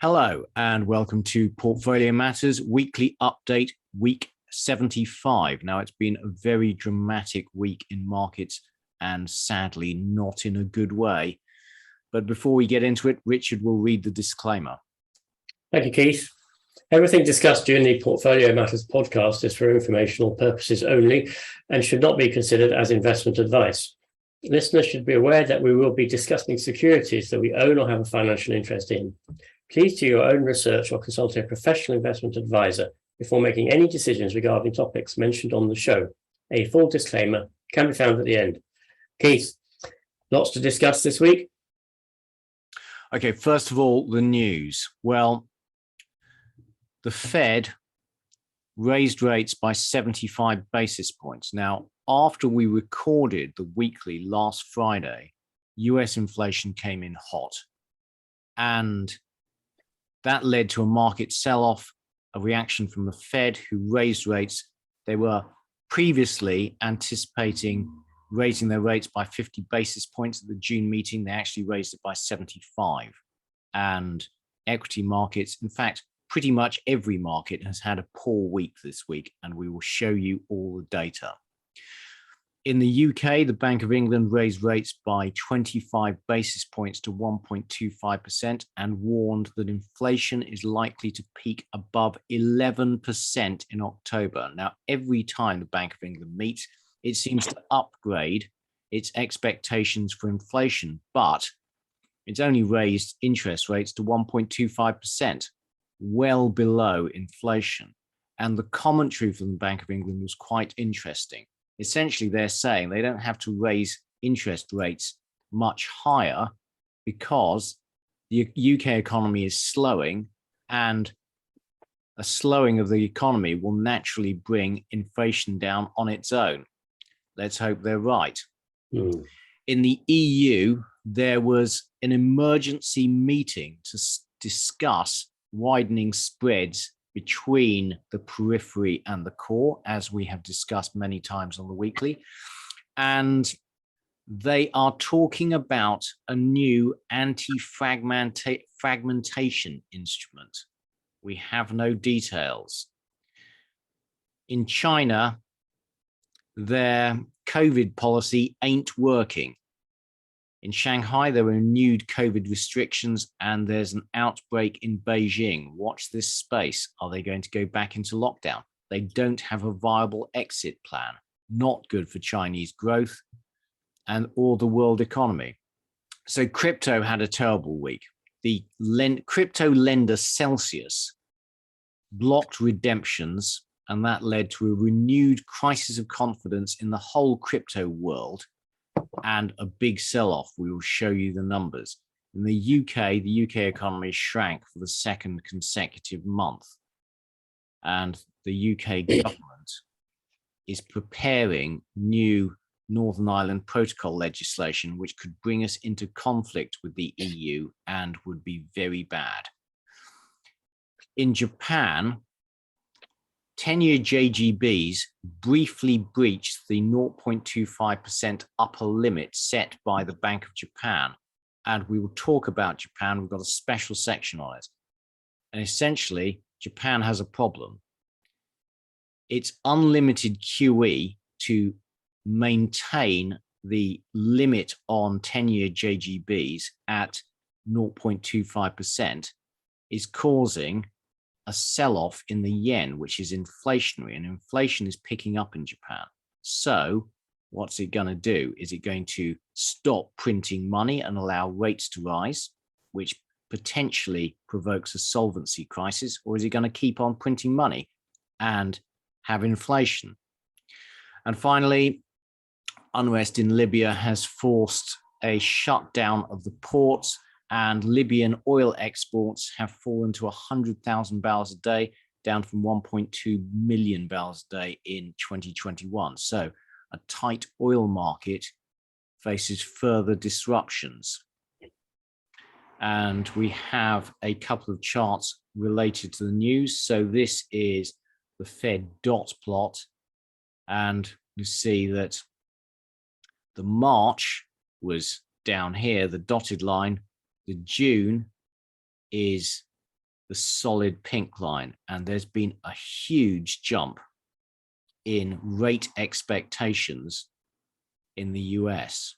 Hello and welcome to Portfolio Matters Weekly Update, week 75. Now, it's been a very dramatic week in markets and sadly not in a good way. But before we get into it, Richard will read the disclaimer. Thank you, Keith. Everything discussed during the Portfolio Matters podcast is for informational purposes only and should not be considered as investment advice. Listeners should be aware that we will be discussing securities that we own or have a financial interest in. Please do your own research or consult a professional investment advisor before making any decisions regarding topics mentioned on the show. A full disclaimer can be found at the end. Keith, lots to discuss this week. Okay, first of all, the news. Well, the Fed raised rates by 75 basis points. Now, after we recorded the weekly last Friday, US inflation came in hot. And that led to a market sell-off, a reaction from the Fed, who raised rates. They were previously anticipating raising their rates by 50 basis points at the June meeting. They actually raised it by 75. And equity markets, in fact, pretty much every market has had a poor week this week, and we will show you all the data. In the UK, the Bank of England raised rates by 25 basis points to 1.25% and warned that inflation is likely to peak above 11% in October. Now, every time the Bank of England meets, it seems to upgrade its expectations for inflation, but it's only raised interest rates to 1.25%, well below inflation. And the commentary from the Bank of England was quite interesting. Essentially, they're saying they don't have to raise interest rates much higher because the UK economy is slowing, and a slowing of the economy will naturally bring inflation down on its own. Let's hope they're right. In the EU, there was an emergency meeting to discuss widening spreads between the periphery and the core, as we have discussed many times on the weekly. And they are talking about a new anti-fragmentation instrument. We have no details. In China, their COVID policy ain't working. In Shanghai, there are renewed COVID restrictions, and there's an outbreak in Beijing. Watch this space. Are they going to go back into lockdown? They don't have a viable exit plan. Not good for Chinese growth and or the world economy. So crypto had a terrible week. The crypto lender Celsius blocked redemptions, and that led to a renewed crisis of confidence in the whole crypto world and a big sell-off. We will show you the numbers. In the UK economy shrank for the second consecutive month. And the UK government is preparing new Northern Ireland Protocol legislation, which could bring us into conflict with the EU and would be very bad. In Japan, 10-year JGBs briefly breached the 0.25% upper limit set by the Bank of Japan. And we will talk about Japan. We've got a special section on it. And essentially, Japan has a problem. It's unlimited QE to maintain the limit on 10-year JGBs at 0.25% is causing a sell-off in the yen, which is inflationary, and inflation is picking up in Japan. So what's it going to do? Is it going to stop printing money and allow rates to rise, which potentially provokes a solvency crisis, or is it going to keep on printing money and have inflation? And finally, unrest in Libya has forced a shutdown of the ports, and Libyan oil exports have fallen to 100,000 barrels a day, down from 1.2 million barrels a day in 2021. So a tight oil market faces further disruptions. And we have a couple of charts related to the news. So this is the Fed dot plot, and you see that the March was down here, the dotted line. The June is the solid pink line, and there's been a huge jump in rate expectations in the US.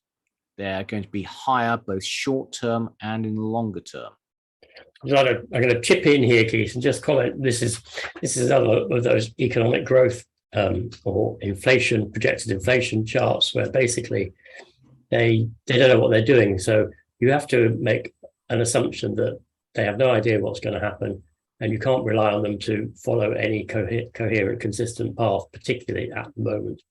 They're going to be higher both short term and in the longer term. I'm going to chip in here, Keith, and just comment. This is another of those economic growth or inflation, projected inflation charts, where basically they don't know what they're doing. So you have to make an assumption that they have no idea what's going to happen, and you can't rely on them to follow any coherent, consistent path, particularly at the moment.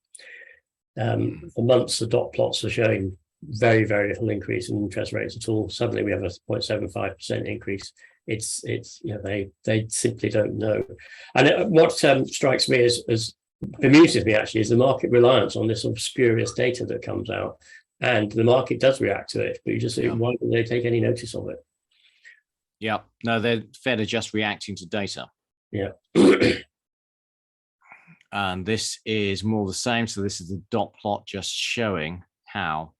For months, the dot plots are showing very, very little increase in interest rates at all. Suddenly we have a 0.75% increase. It's they simply don't know. And what strikes me as bemuses me actually is the market reliance on this sort of spurious data that comes out, and the market does react to it, but you just say, why don't they take any notice of it? Yeah, no, the Fed are just reacting to data. Yeah. And this is more the same. So this is the dot plot just showing how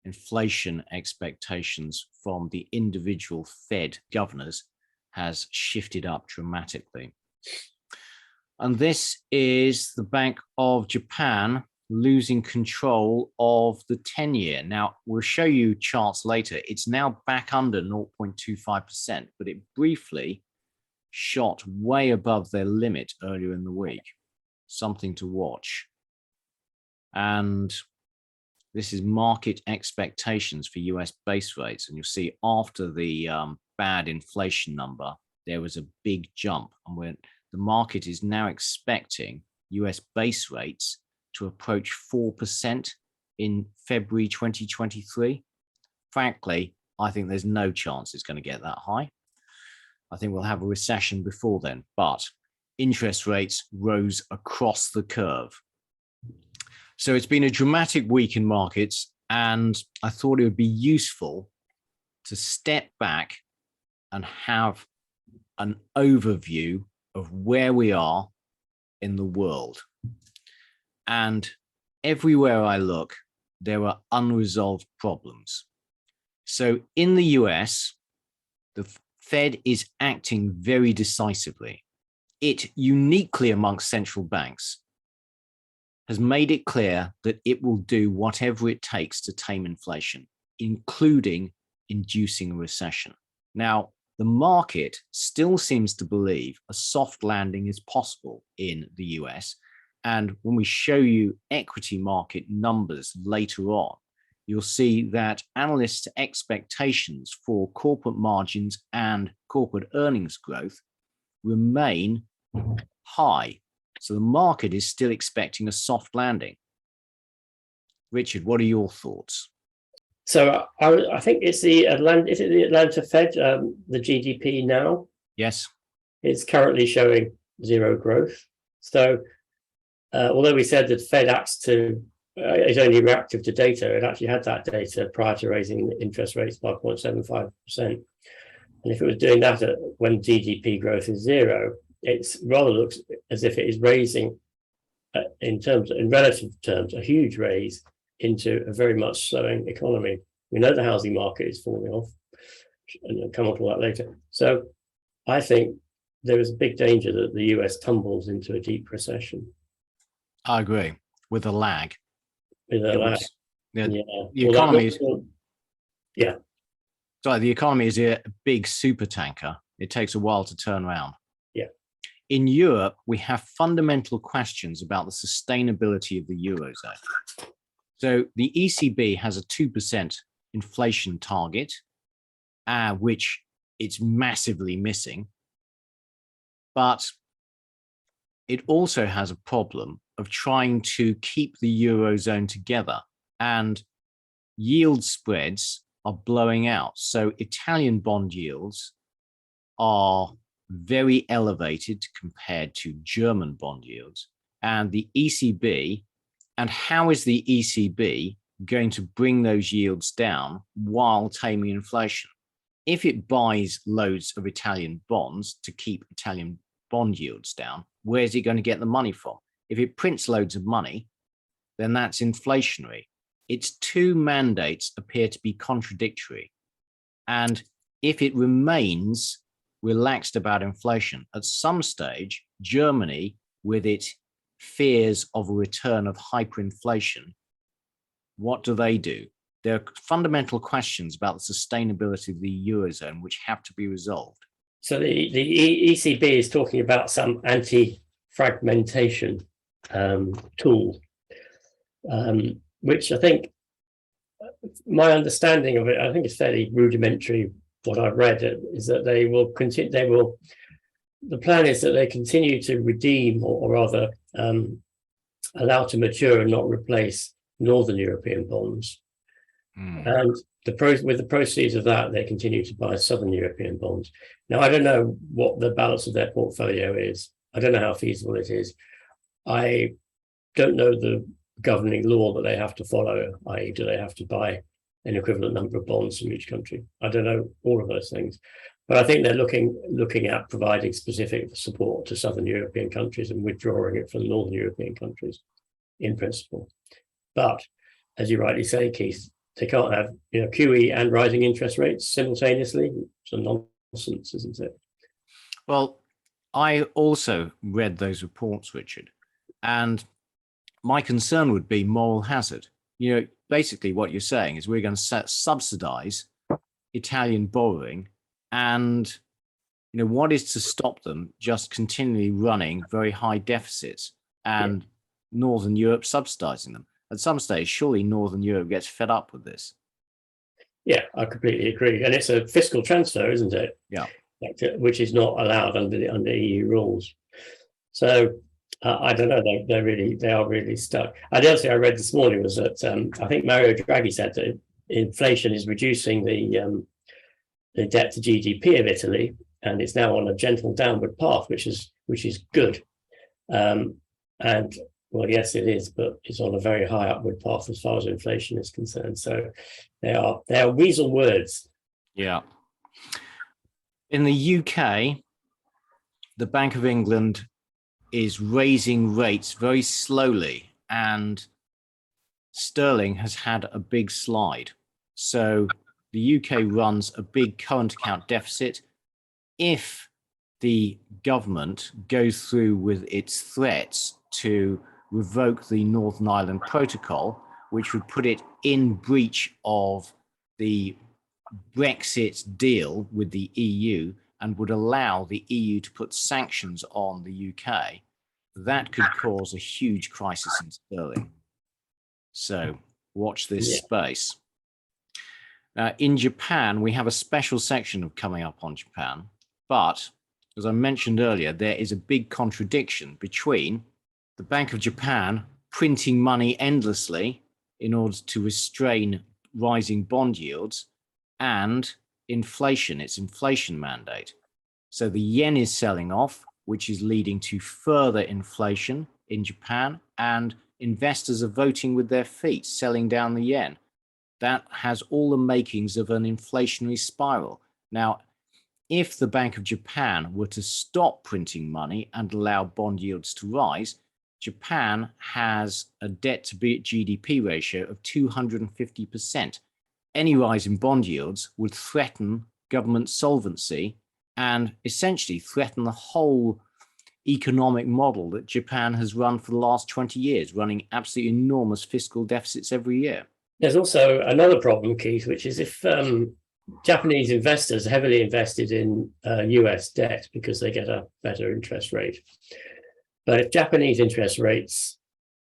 inflation expectations from the individual Fed governors has shifted up dramatically. And this is the Bank of Japan losing control of the 10-year. Now, we'll show you charts later. It's now back under 0.25%, but it briefly shot way above their limit earlier in the week. Something to watch. And this is market expectations for US base rates. And you'll see after the bad inflation number, there was a big jump. And when the market is now expecting US base rates to approach 4% in February 2023. Frankly, I think there's no chance it's going to get that high. I think we'll have a recession before then, but interest rates rose across the curve. So it's been a dramatic week in markets, and I thought it would be useful to step back and have an overview of where we are in the world. And everywhere I look, there are unresolved problems. So in the US, the Fed is acting very decisively. It, uniquely amongst central banks, has made it clear that it will do whatever it takes to tame inflation, including inducing a recession. Now, the market still seems to believe a soft landing is possible in the US. And when we show you equity market numbers later on, you'll see that analysts' expectations for corporate margins and corporate earnings growth remain high. So the market is still expecting a soft landing. Richard, what are your thoughts? So I think it's the Atlanta Fed, the GDP now? Yes. It's currently showing zero growth. So although we said that Fed acts to is only reactive to data, it actually had that data prior to raising interest rates by 0.75%. And if it was doing that when GDP growth is zero, it rather looks as if it is raising, in relative terms, a huge raise into a very much slowing economy. We know the housing market is falling off, and I'll come on to that later. So I think there is a big danger that the US tumbles into a deep recession. I agree, with a lag. With a lag. The economy is... Yeah. Sorry, the economy is a big super tanker. It takes a while to turn around. Yeah. In Europe, we have fundamental questions about the sustainability of the Eurozone. So the ECB has a 2% inflation target, which it's massively missing. But it also has a problem of trying to keep the Eurozone together, and yield spreads are blowing out. So Italian bond yields are very elevated compared to German bond yields. And the ECB, and how is the ECB going to bring those yields down while taming inflation? If it buys loads of Italian bonds to keep Italian bond yields down, where's it going to get the money from? If it prints loads of money, then that's inflationary. Its two mandates appear to be contradictory. And if it remains relaxed about inflation. At some stage, Germany, with its fears of a return of hyperinflation, what do? There are fundamental questions about the sustainability of the Eurozone which have to be resolved. So the ECB is talking about some anti-fragmentation tool, which I think, my understanding of it, I think it's fairly rudimentary. What I've read is that they will continue. The plan is that they continue to redeem, or rather allow to mature and not replace Northern European bonds. And with the proceeds of that, they continue to buy Southern European bonds. Now, I don't know what the balance of their portfolio is. I don't know how feasible it is. I don't know the governing law that they have to follow, i.e., do they have to buy an equivalent number of bonds from each country? I don't know all of those things. But I think they're looking at providing specific support to Southern European countries and withdrawing it from Northern European countries, in principle. But as you rightly say, Keith, they can't have QE and rising interest rates simultaneously. It's a nonsense, isn't it? Well, I also read those reports, Richard, and my concern would be moral hazard. Basically what you're saying is we're going to subsidize Italian borrowing, and what is to stop them just continually running very high deficits and Northern Europe subsidizing them? At some stage, surely Northern Europe gets fed up with this. Yeah, I completely agree. And it's a fiscal transfer, isn't it? Yeah. Which is not allowed under EU rules. So I don't know. They are really stuck. And the other thing I read this morning was that I think Mario Draghi said that inflation is reducing the debt to GDP of Italy, and it's now on a gentle downward path, which is good. And well, yes, it is, but it's on a very high upward path as far as inflation is concerned. So they are weasel words. Yeah. In the UK, the Bank of England is raising rates very slowly, and sterling has had a big slide. So the UK runs a big current account deficit. If the government goes through with its threats to revoke the Northern Ireland Protocol, which would put it in breach of the Brexit deal with the EU and would allow the EU to put sanctions on the UK, that could cause a huge crisis in sterling. So watch this space. In Japan, we have a special section coming up on Japan, but as I mentioned earlier, there is a big contradiction between the Bank of Japan printing money endlessly in order to restrain rising bond yields and inflation, its inflation mandate. So the yen is selling off, which is leading to further inflation in Japan, and investors are voting with their feet, selling down the yen. That has all the makings of an inflationary spiral. Now, if the Bank of Japan were to stop printing money and allow bond yields to rise, Japan has a debt to GDP ratio of 250%. Any rise in bond yields would threaten government solvency and essentially threaten the whole economic model that Japan has run for the last 20 years, running absolutely enormous fiscal deficits every year. There's also another problem, Keith, which is if Japanese investors heavily invested in US debt because they get a better interest rate. But if Japanese interest rates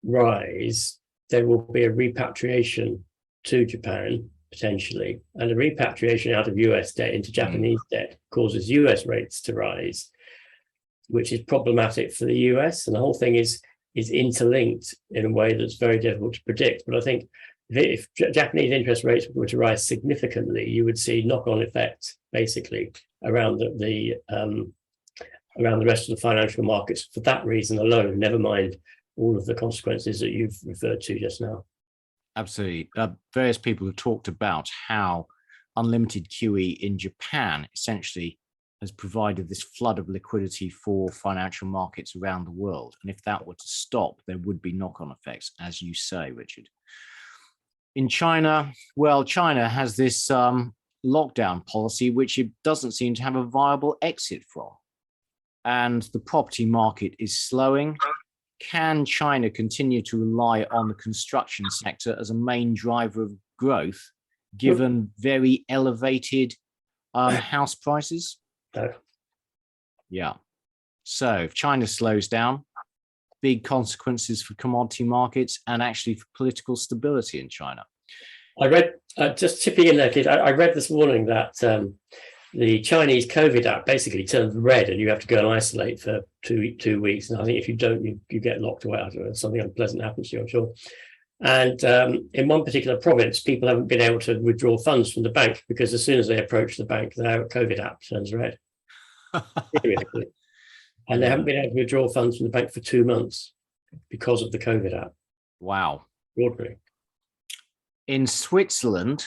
rise, there will be a repatriation to Japan, potentially. And a repatriation out of US debt into Japanese debt causes US rates to rise, which is problematic for the US. And the whole thing is interlinked in a way that's very difficult to predict. But I think if Japanese interest rates were to rise significantly, you would see knock-on effects basically around the rest of the financial markets for that reason alone, never mind all of the consequences that you've referred to just now. Absolutely. Various people have talked about how unlimited QE in Japan essentially has provided this flood of liquidity for financial markets around the world. And if that were to stop, there would be knock-on effects, as you say, Richard. In China, well, China has this lockdown policy, which it doesn't seem to have a viable exit from. And the property market is slowing. Can China continue to rely on the construction sector as a main driver of growth, given very elevated house prices? No. Yeah. So if China slows down, big consequences for commodity markets and actually for political stability in China. I read, just chipping in there, Keith, I read this morning that the Chinese COVID app basically turns red and you have to go and isolate for two weeks. And I think if you don't, you get locked away. I don't know, something unpleasant happens to you, I'm sure. And in one particular province, people haven't been able to withdraw funds from the bank because as soon as they approach the bank, their COVID app turns red. And they haven't been able to withdraw funds from the bank for 2 months because of the COVID app. Wow. Extraordinary. In Switzerland,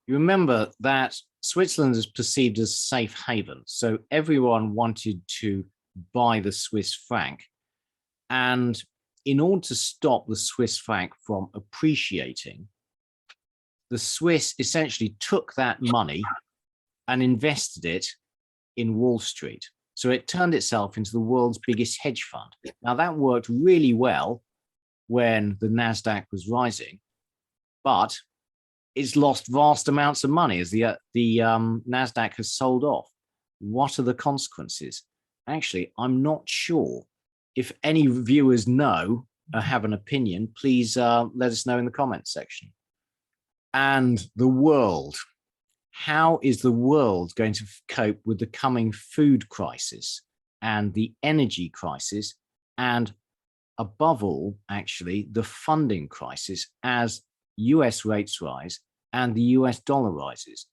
you remember that Switzerland is perceived as a safe haven. So everyone wanted to buy the Swiss franc. And in order to stop the Swiss franc from appreciating, the Swiss essentially took that money and invested it in Wall Street. So it turned itself into the world's biggest hedge fund. Now that worked really well when the NASDAQ was rising, but it's lost vast amounts of money as the NASDAQ has sold off. What are the consequences? Actually, I'm not sure. If any viewers know or have an opinion, please let us know in the comments section. And the world. How is the world going to cope with the coming food crisis and the energy crisis, and above all, actually, the funding crisis as US rates rise and the US dollar rises?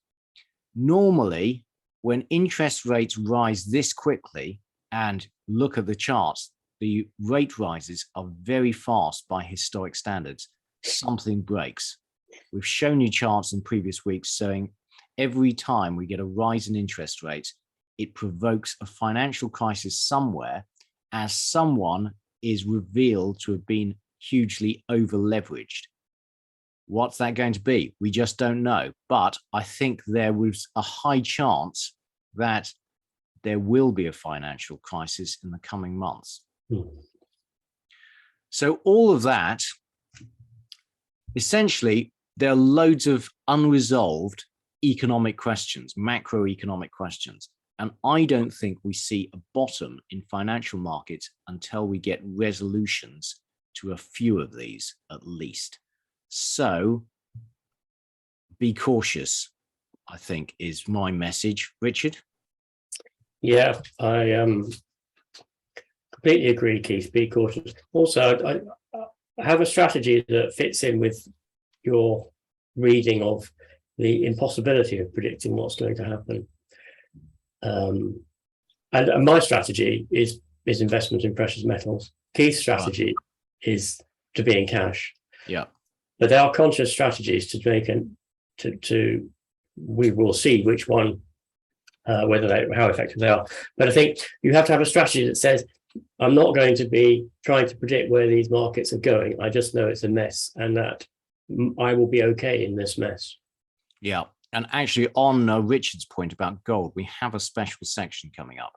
Normally, when interest rates rise this quickly, and look at the charts, the rate rises are very fast by historic standards. Something breaks. We've shown you charts in previous weeks showing every time we get a rise in interest rates, it provokes a financial crisis somewhere as someone is revealed to have been hugely over leveraged. What's that going to be? We just don't know. But I think there was a high chance that there will be a financial crisis in the coming months. So all of that, essentially, there are loads of unresolved economic questions, macroeconomic questions. And I don't think we see a bottom in financial markets until we get resolutions to a few of these at least. So be cautious, I think, is my message. Richard? Yeah, I completely agree, Keith. Be cautious. Also, I have a strategy that fits in with your reading of the impossibility of predicting what's going to happen. And my strategy is investment in precious metals. Keith's strategy is to be in cash. Yeah. But there are conscious strategies to make, and we will see which one, how effective they are. But I think you have to have a strategy that says, I'm not going to be trying to predict where these markets are going. I just know it's a mess and that I will be okay in this mess. Yeah. And actually, on Richard's point about gold, we have a special section coming up.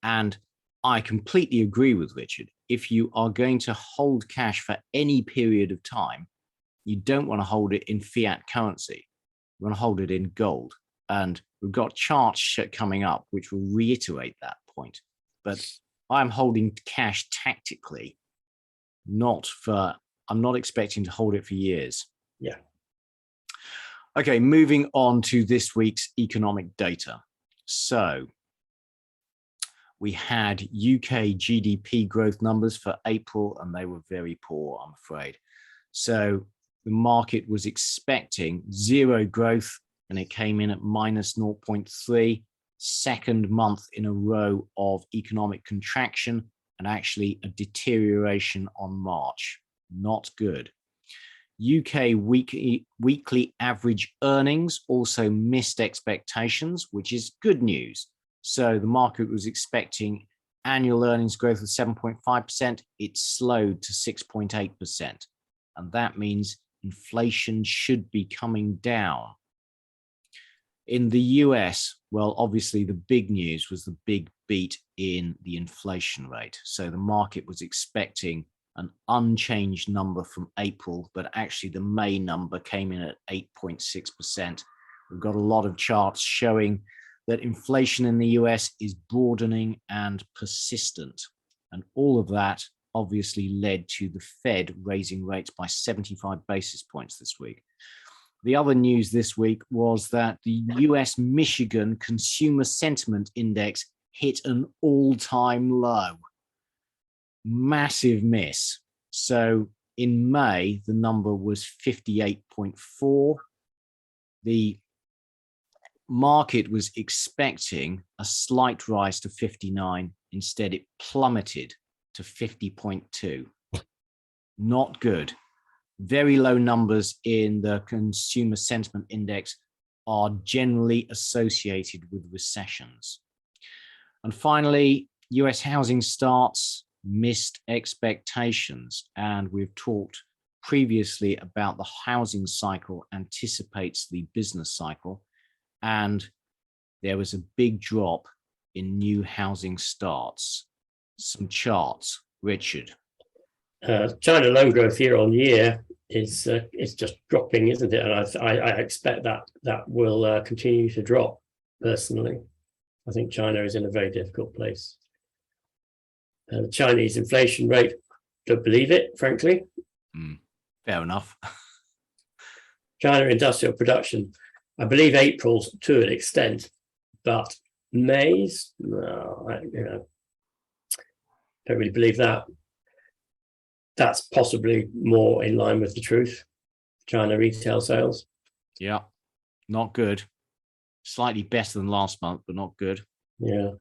And I completely agree with Richard. If you are going to hold cash for any period of time, you don't want to hold it in fiat currency. You want to hold it in gold. And we've got charts coming up which will reiterate that point. But I'm holding cash tactically, I'm not expecting to hold it for years. Yeah. Okay, moving on to this week's economic data. So we had UK GDP growth numbers for April, and they were very poor, I'm afraid. So the market was expecting zero growth, and it came in at minus 0.3, second month in a row of economic contraction, and actually a deterioration on March. Not good. UK weekly average earnings also missed expectations, which is good news. So the market was expecting annual earnings growth of 7.5%. It slowed to 6.8%. And that means inflation should be coming down. In the US, well, obviously the big news was the big beat in the inflation rate. So the market was expecting an unchanged number from April, but actually the May number came in at 8.6%. We've got a lot of charts showing that inflation in the US is broadening and persistent. And all of that obviously led to the Fed raising rates by 75 basis points this week. The other news this week was that the US Michigan Consumer Sentiment Index hit an all-time low. Massive miss. So in May, the number was 58.4. The market was expecting a slight rise to 59. Instead, it plummeted to 50.2. Not good. Very low numbers in the Consumer Sentiment Index are generally associated with recessions. And finally, US housing starts missed expectations. And we've talked previously about the housing cycle anticipates the business cycle. And there was a big drop in new housing starts. Some charts, Richard. China loan growth year on year is just dropping, isn't it? And I expect that will continue to drop. Personally, I think China is in a very difficult place. The Chinese inflation rate, don't believe it, frankly. Fair enough. China industrial production, I believe April's to an extent, but May's, no, don't really believe that. That's possibly more in line with the truth. China retail sales. Yeah, not good. Slightly better than last month, but not good. Yeah.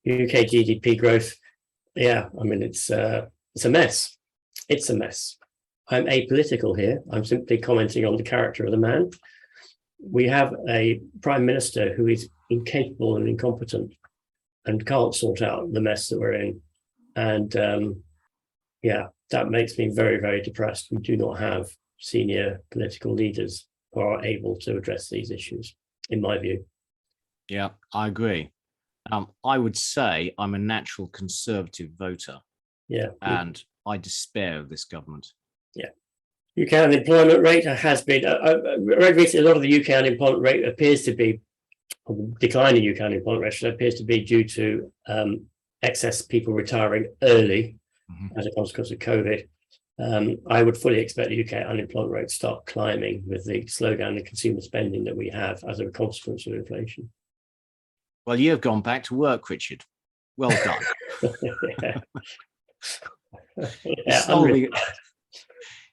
UK GDP growth. Yeah, I mean, it's a mess. It's a mess. I'm apolitical here. I'm simply commenting on the character of the man. We have a prime minister who is incapable and incompetent and can't sort out the mess that we're in. And yeah, that makes me very, very depressed. We do not have senior political leaders who are able to address these issues, in my view. Yeah, I agree. I would say I'm a natural conservative voter. Yeah. And I despair of this government. Yeah. UK unemployment rate has been, read recently, a lot of the UK unemployment rate appears to be, declining UK unemployment rate appears to be due to excess people retiring early as a consequence of COVID. I would fully expect the UK unemployment rate to start climbing with the slowdown in consumer spending that we have as a consequence of inflation. Well, you have gone back to work, Richard. Well done.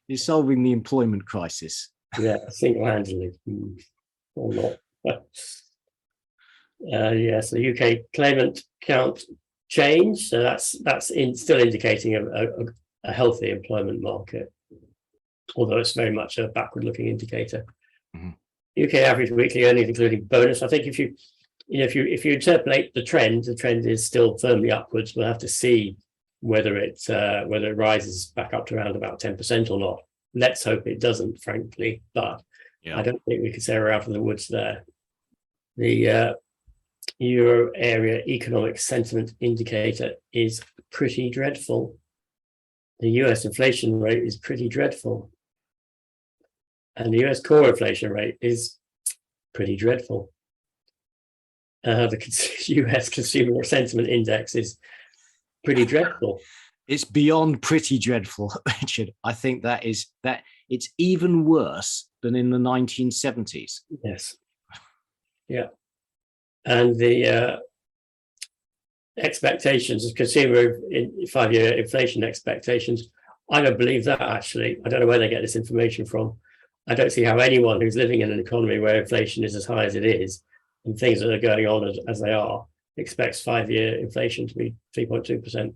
You're solving the employment crisis. Yeah, single-handedly, or not. Yeah, so UK claimant count change. So that's still indicating a healthy employment market, although it's very much a backward-looking indicator. UK average weekly earnings, including bonus. I think if you interpolate the trend is still firmly upwards. We'll have to see whether it rises back up to around about 10% or not. Let's hope it doesn't, frankly, but yeah. I don't think we could say we're out of the woods there. The Euro area economic sentiment indicator is pretty dreadful. The US inflation rate is pretty dreadful. And the US core inflation rate is pretty dreadful. The US consumer sentiment index is pretty dreadful. It's beyond pretty dreadful, Richard. I think that it's even worse than in the 1970s. Yes. Yeah. And the expectations of consumer 5-year inflation expectations, I don't believe that, actually. I don't know where they get this information from. I don't see how anyone who's living in an economy where inflation is as high as it is and things that are going on as they are expects 5-year inflation to be 3.2%.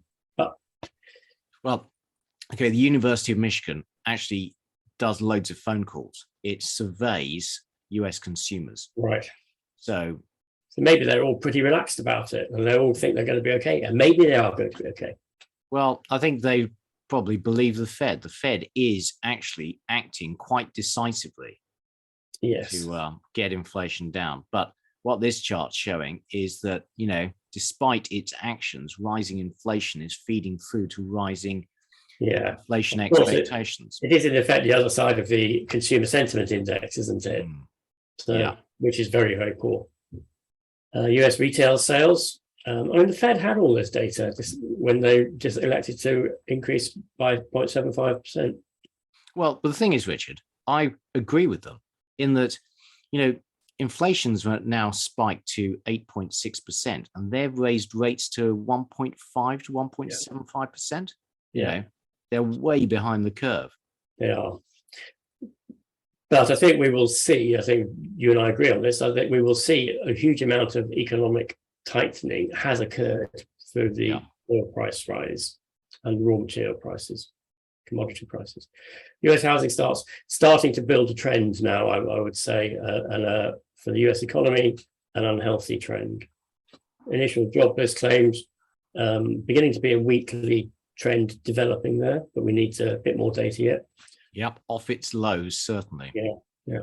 Well, okay, the University of Michigan actually does loads of phone calls. It surveys US consumers. Right. So maybe they're all pretty relaxed about it and they all think they're going to be okay. And maybe they are going to be okay. Well, I think they probably believe the Fed. The Fed is actually acting quite decisively. Yes. to get inflation down. But what this chart's showing is that, despite its actions, rising inflation is feeding through to rising inflation Of course, expectations. it is in effect the other side of the consumer sentiment index, isn't it? So, which is very, very poor. US retail sales. The Fed had all this data when they just elected to increase by 0.75%. Well, but the thing is, Richard, I agree with them in that, inflation's now spiked to 8.6%, and they've raised rates to 1.5 to 1.75%. They're way behind the curve. They are. But I think we will see, I think you and I agree on this, I think we will see a huge amount of economic tightening has occurred through the oil price rise and raw material prices, commodity prices. US housing starting to build a trend now, I would say, and for the US economy, an unhealthy trend. Initial jobless claims beginning to be a weekly trend developing there, but we need a bit more data yet. Yep, off its lows, certainly. Yeah.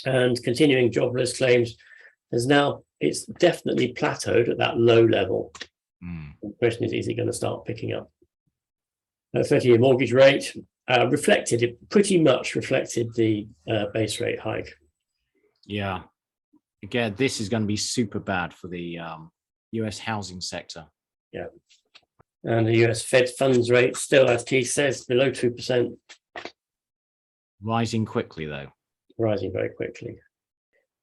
And continuing jobless claims it's definitely plateaued at that low level. The question is it going to start picking up? 30-year mortgage rate pretty much reflected the base rate hike. Yeah. Again, this is going to be super bad for the US housing sector. Yeah. And the US Fed funds rate still, as Keith says, below 2%. Rising quickly, though. Rising very quickly.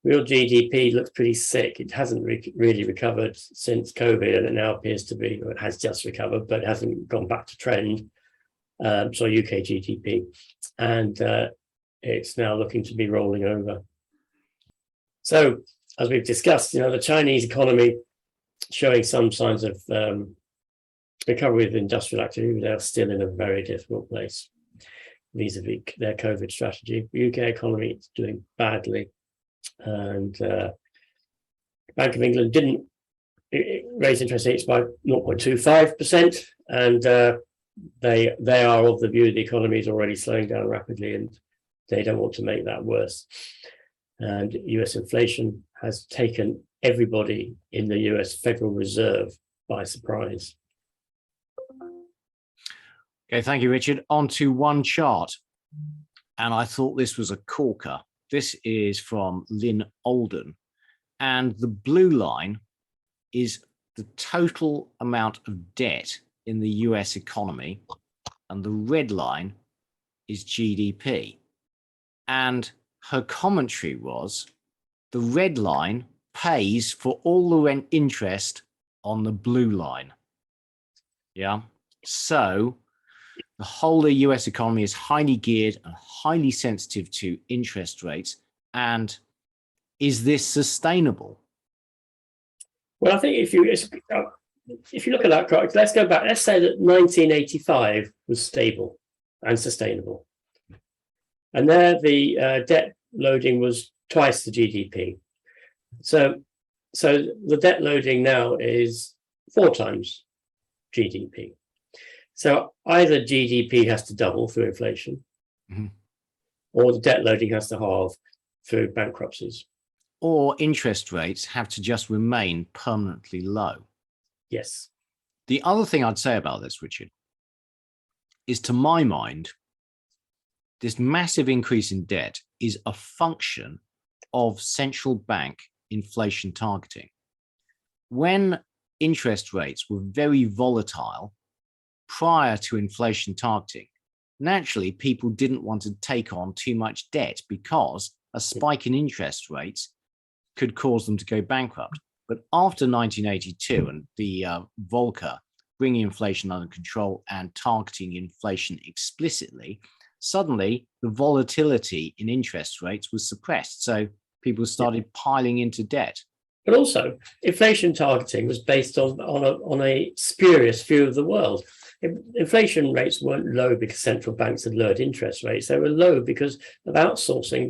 Real GDP looks pretty sick. It hasn't really recovered since COVID, and it now appears to be, or it has just recovered, but it hasn't gone back to trend. So UK GDP. And it's now looking to be rolling over. So, as we've discussed, the Chinese economy showing some signs of recovery with industrial activity, but they're still in a very difficult place vis-a-vis their COVID strategy. The UK economy is doing badly, and Bank of England didn't raise interest rates by 0.25%, and they are of the view the economy is already slowing down rapidly, and they don't want to make that worse. And US inflation has taken everybody in the US Federal Reserve by surprise. Okay, thank you, Richard. On to one chart. And I thought this was a corker. This is from Lynn Alden. And the blue line is the total amount of debt in the US economy. And the red line is GDP. And her commentary was the red line pays for all the rent interest on the blue line. Yeah. So the whole of the US economy is highly geared and highly sensitive to interest rates. And is this sustainable? Well, I think if you look at that, let's go back. Let's say that 1985 was stable and sustainable. And there the debt loading was twice the GDP. So the debt loading now is 4 times GDP. So either GDP has to double through inflation, or the debt loading has to halve through bankruptcies. Or interest rates have to just remain permanently low. Yes. The other thing I'd say about this, Richard, is to my mind, this massive increase in debt is a function of central bank inflation targeting. When interest rates were very volatile prior to inflation targeting, naturally people didn't want to take on too much debt because a spike in interest rates could cause them to go bankrupt. But after 1982 and the Volcker bringing inflation under control and targeting inflation explicitly, suddenly the volatility in interest rates was suppressed. So people started piling into debt. But also, inflation targeting was based on a spurious view of the world. Inflation rates weren't low because central banks had lowered interest rates. They were low because of outsourcing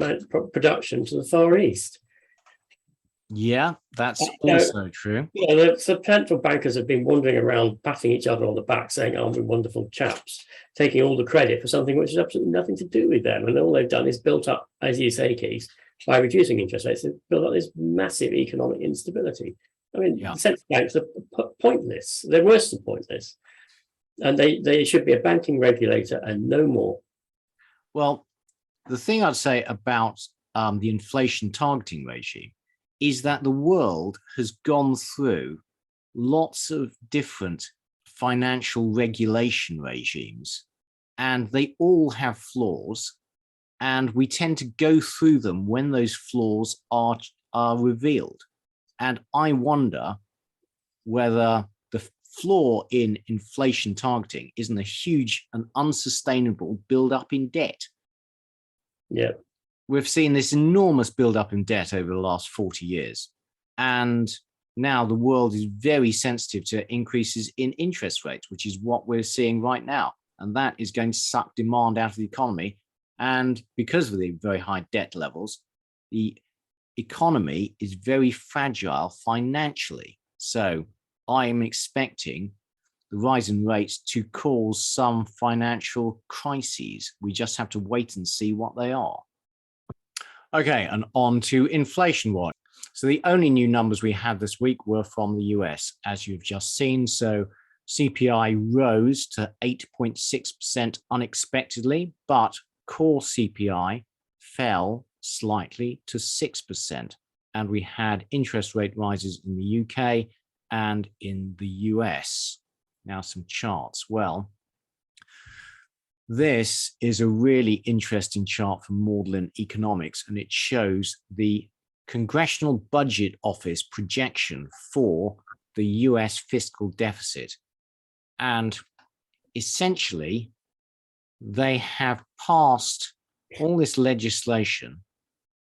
production to the Far East. Yeah, that's Now, also true. the central bankers have been wandering around patting each other on the back saying, "Oh, we're wonderful chaps," taking all the credit for something which has absolutely nothing to do with them. And all they've done is built up, as you say, Keith, by reducing interest rates, they've built up this massive economic instability. I mean, Yeah. the central banks are pointless. They're worse than pointless. And they should be a banking regulator and no more. Well, the thing I'd say about the inflation targeting regime is that the world has gone through lots of different financial regulation regimes, and they all have flaws. And we tend to go through them when those flaws are revealed. And I wonder whether the flaw in inflation targeting isn't a huge and unsustainable build-up in debt. Yeah. We've seen this enormous build-up in debt over the last 40 years. And now the world is very sensitive to increases in interest rates, which is what we're seeing right now. And that is going to suck demand out of the economy. And because of the very high debt levels, the economy is very fragile financially. So I am expecting the rise in rates to cause some financial crises. We just have to wait and see what they are. Okay, and on to inflation watch. So the only new numbers we had this week were from the US, as you've just seen. So CPI rose to 8.6% unexpectedly, but core CPI fell slightly to 6%. And we had interest rate rises in the UK and in the US. Now some charts. Well, this is a really interesting chart from Maudlin Economics, and it shows the Congressional Budget Office projection for the US fiscal deficit. And essentially, they have passed all this legislation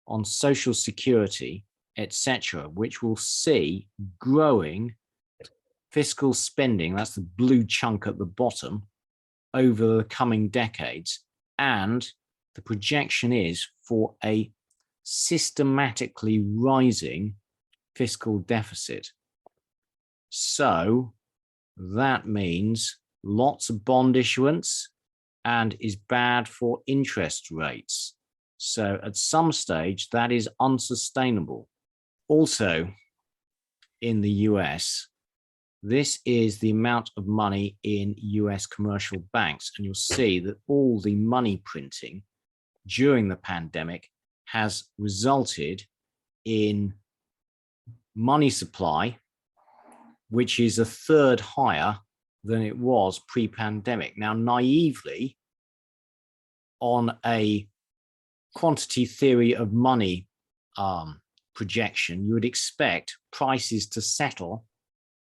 on Social Security, etc., which will see growing fiscal spending, that's the blue chunk at the bottom, over the coming decades. And the projection is for a systematically rising fiscal deficit. So that means lots of bond issuance and is bad for interest rates. So at some stage, that is unsustainable. Also, in the US, this is the amount of money in US commercial banks. And you'll see that all the money printing during the pandemic has resulted in money supply, which is a third higher than it was pre-pandemic. Now, naively, on a quantity theory of money projection, you would expect prices to settle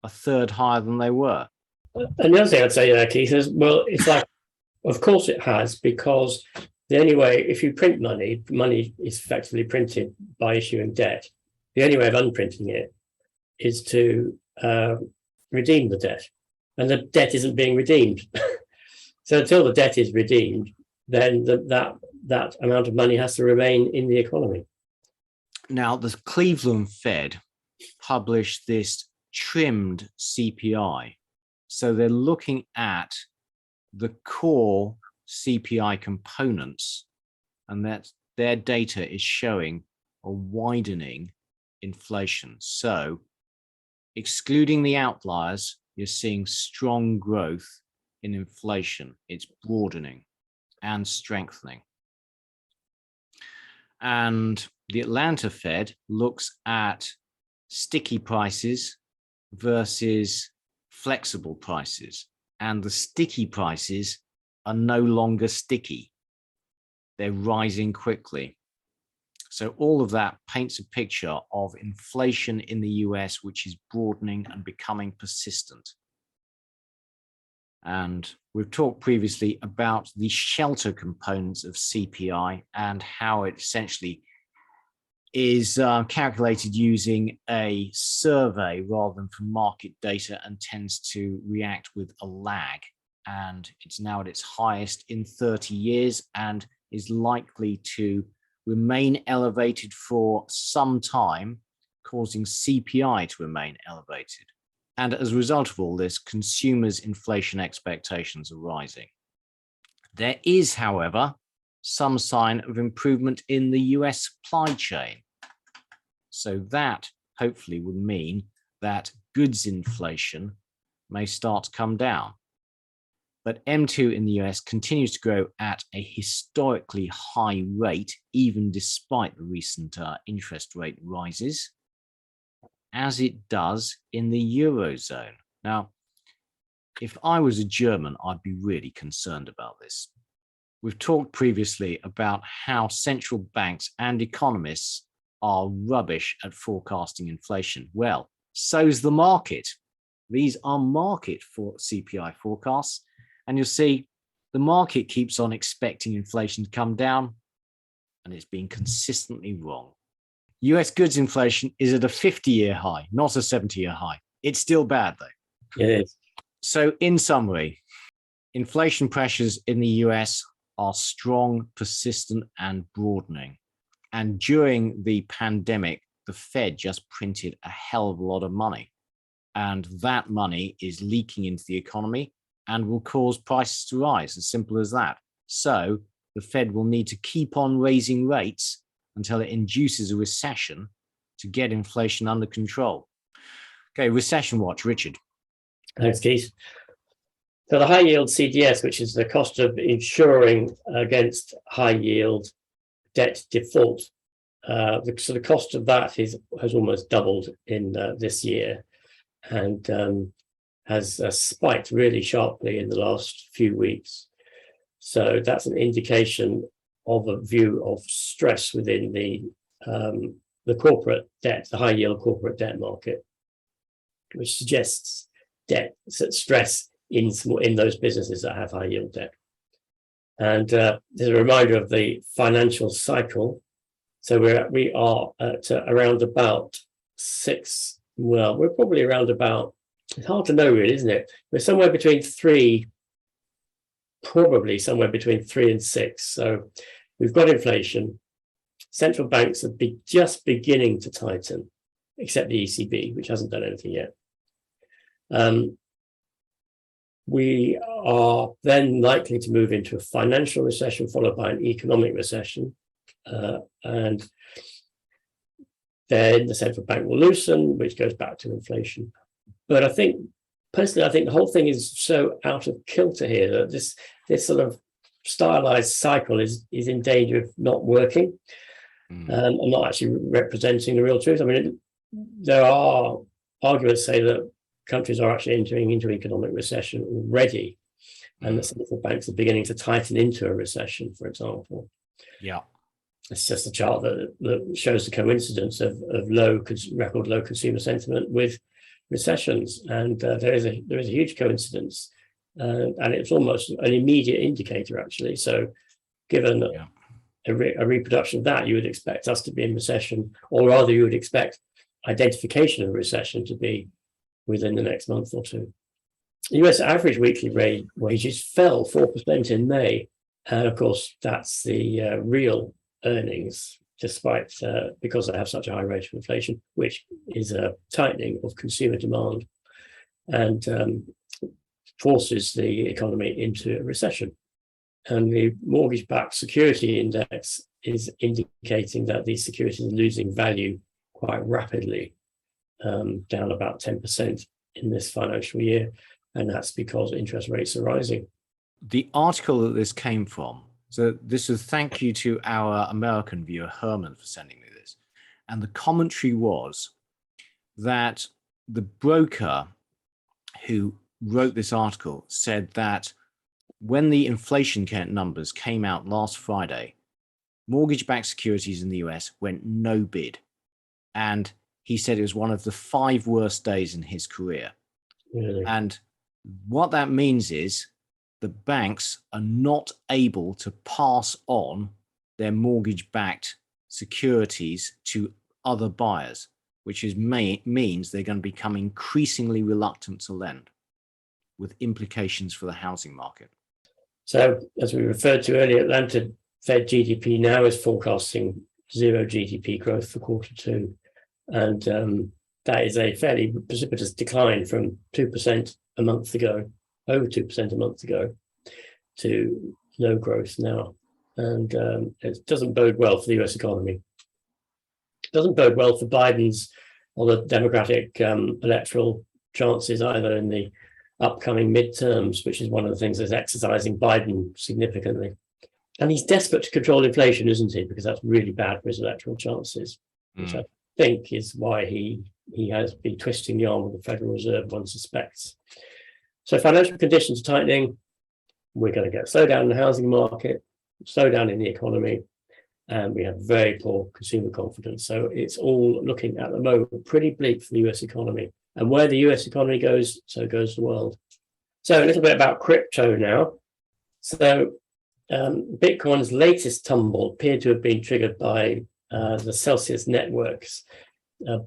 a third higher than they were. And the other thing I'd say there, Keith, is, well, it's like, of course it has, because the only way, if you print money, money is effectively printed by issuing debt. The only way of unprinting it is to redeem the debt. And the debt isn't being redeemed. So until the debt is redeemed, then that amount of money has to remain in the economy. Now, the Cleveland Fed published this trimmed CPI. So they're looking at the core CPI components, and that their data is showing a widening inflation. So excluding the outliers, you're seeing strong growth in inflation. It's broadening and strengthening. And the Atlanta Fed looks at sticky prices versus flexible prices. And the sticky prices are no longer sticky. They're rising quickly. So all of that paints a picture of inflation in the US, which is broadening and becoming persistent. And we've talked previously about the shelter components of CPI and how it essentially is calculated using a survey rather than from market data and tends to react with a lag. And it's now at its highest in 30 years and is likely to remain elevated for some time causing CPI to remain elevated. And as a result of all this, consumers' inflation expectations are rising. There is, however, some sign of improvement in the US supply chain. So that hopefully would mean that goods inflation may start to come down. But M2 in the US continues to grow at a historically high rate, even despite the recent interest rate rises, as it does in the Eurozone. Now, if I was a German, I'd be really concerned about this. We've talked previously about how central banks and economists are rubbish at forecasting inflation. Well, so's the market. These are market for CPI forecasts. And you'll see the market keeps on expecting inflation to come down, and it's been consistently wrong. US goods inflation is at a 50-year high, not a 70-year high. It's still bad, though. It is. So in summary, inflation pressures in the US are strong, persistent, and broadening. And during the pandemic, the Fed just printed a hell of a lot of money. And that money is leaking into the economy and will cause prices to rise, as simple as that. So the Fed will need to keep on raising rates until it induces a recession to get inflation under control. Okay, recession watch, Richard. Thanks, Keith. So the high yield CDS, which is the cost of insuring against high yield debt default, so the cost of that has almost doubled in this year, and has spiked really sharply in the last few weeks. So that's an indication of a view of stress within the corporate debt, the high yield corporate debt market, which suggests stress in those businesses that have high yield debt. And there's a reminder of the financial cycle. So we are at around about we're probably around about, it's hard to know really, isn't it? We're somewhere between probably somewhere between 3 and 6. So we've got inflation. Central banks are just beginning to tighten, except the ECB, which hasn't done anything yet. We are then likely to move into a financial recession followed by an economic recession. And then the central bank will loosen, which goes back to inflation. But personally, I think the whole thing is so out of kilter here that this sort of stylized cycle is in danger of not working and not actually representing the real truth. I mean, there are arguments say that countries are actually entering into economic recession already, and the central banks are beginning to tighten into a recession, for example. Yeah. It's just a chart that shows the coincidence of record low consumer sentiment with recessions, and there is a huge coincidence, and it's almost an immediate indicator actually. So given a reproduction of that, you would expect us to be in recession, or rather you would expect identification of recession to be within the next month or two. US average weekly wages fell 4% in May, and of course that's the real earnings, despite because they have such a high rate of inflation, which is a tightening of consumer demand and forces the economy into a recession. And the mortgage-backed security index is indicating that these securities are losing value quite rapidly, down about 10% in this financial year, and that's because interest rates are rising. The article that this came from, so this is thank you to our American viewer, Herman, for sending me this. And the commentary was that the broker who wrote this article said that when the inflation numbers came out last Friday, mortgage-backed securities in the US went no bid. And he said it was one of the 5 worst days in his career. Really? And what that means is the banks are not able to pass on their mortgage-backed securities to other buyers, which means they're going to become increasingly reluctant to lend, with implications for the housing market. So, as we referred to earlier, Atlanta Fed GDP now is forecasting 0 GDP growth for quarter 2. And that is a fairly precipitous decline from 2% a month ago, over 2% a month ago, to no growth now. And it doesn't bode well for the US economy. It doesn't bode well for Biden's or the Democratic electoral chances either in the upcoming midterms, which is one of the things that's exercising Biden significantly. And he's desperate to control inflation, isn't he? Because that's really bad for his electoral chances, which I think is why he has been twisting the arm of the Federal Reserve, one suspects. So financial conditions are tightening. We're going to get a slowdown in the housing market, slowdown in the economy, and we have very poor consumer confidence. So it's all looking at the moment pretty bleak for the US economy. And where the US economy goes, so goes the world. So a little bit about crypto now. So Bitcoin's latest tumble appeared to have been triggered by the Celsius networks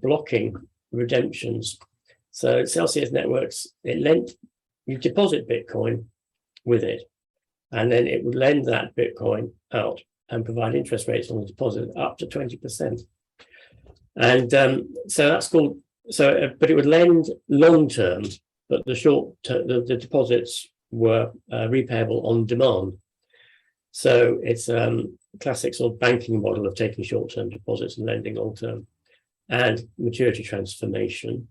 blocking redemptions. So Celsius networks, you deposit Bitcoin with it, and then it would lend that Bitcoin out and provide interest rates on the deposit up to 20%. And so that's called, but it would lend long term, but the deposits were repayable on demand. So it's a classic sort of banking model of taking short-term deposits and lending long-term, and maturity transformation.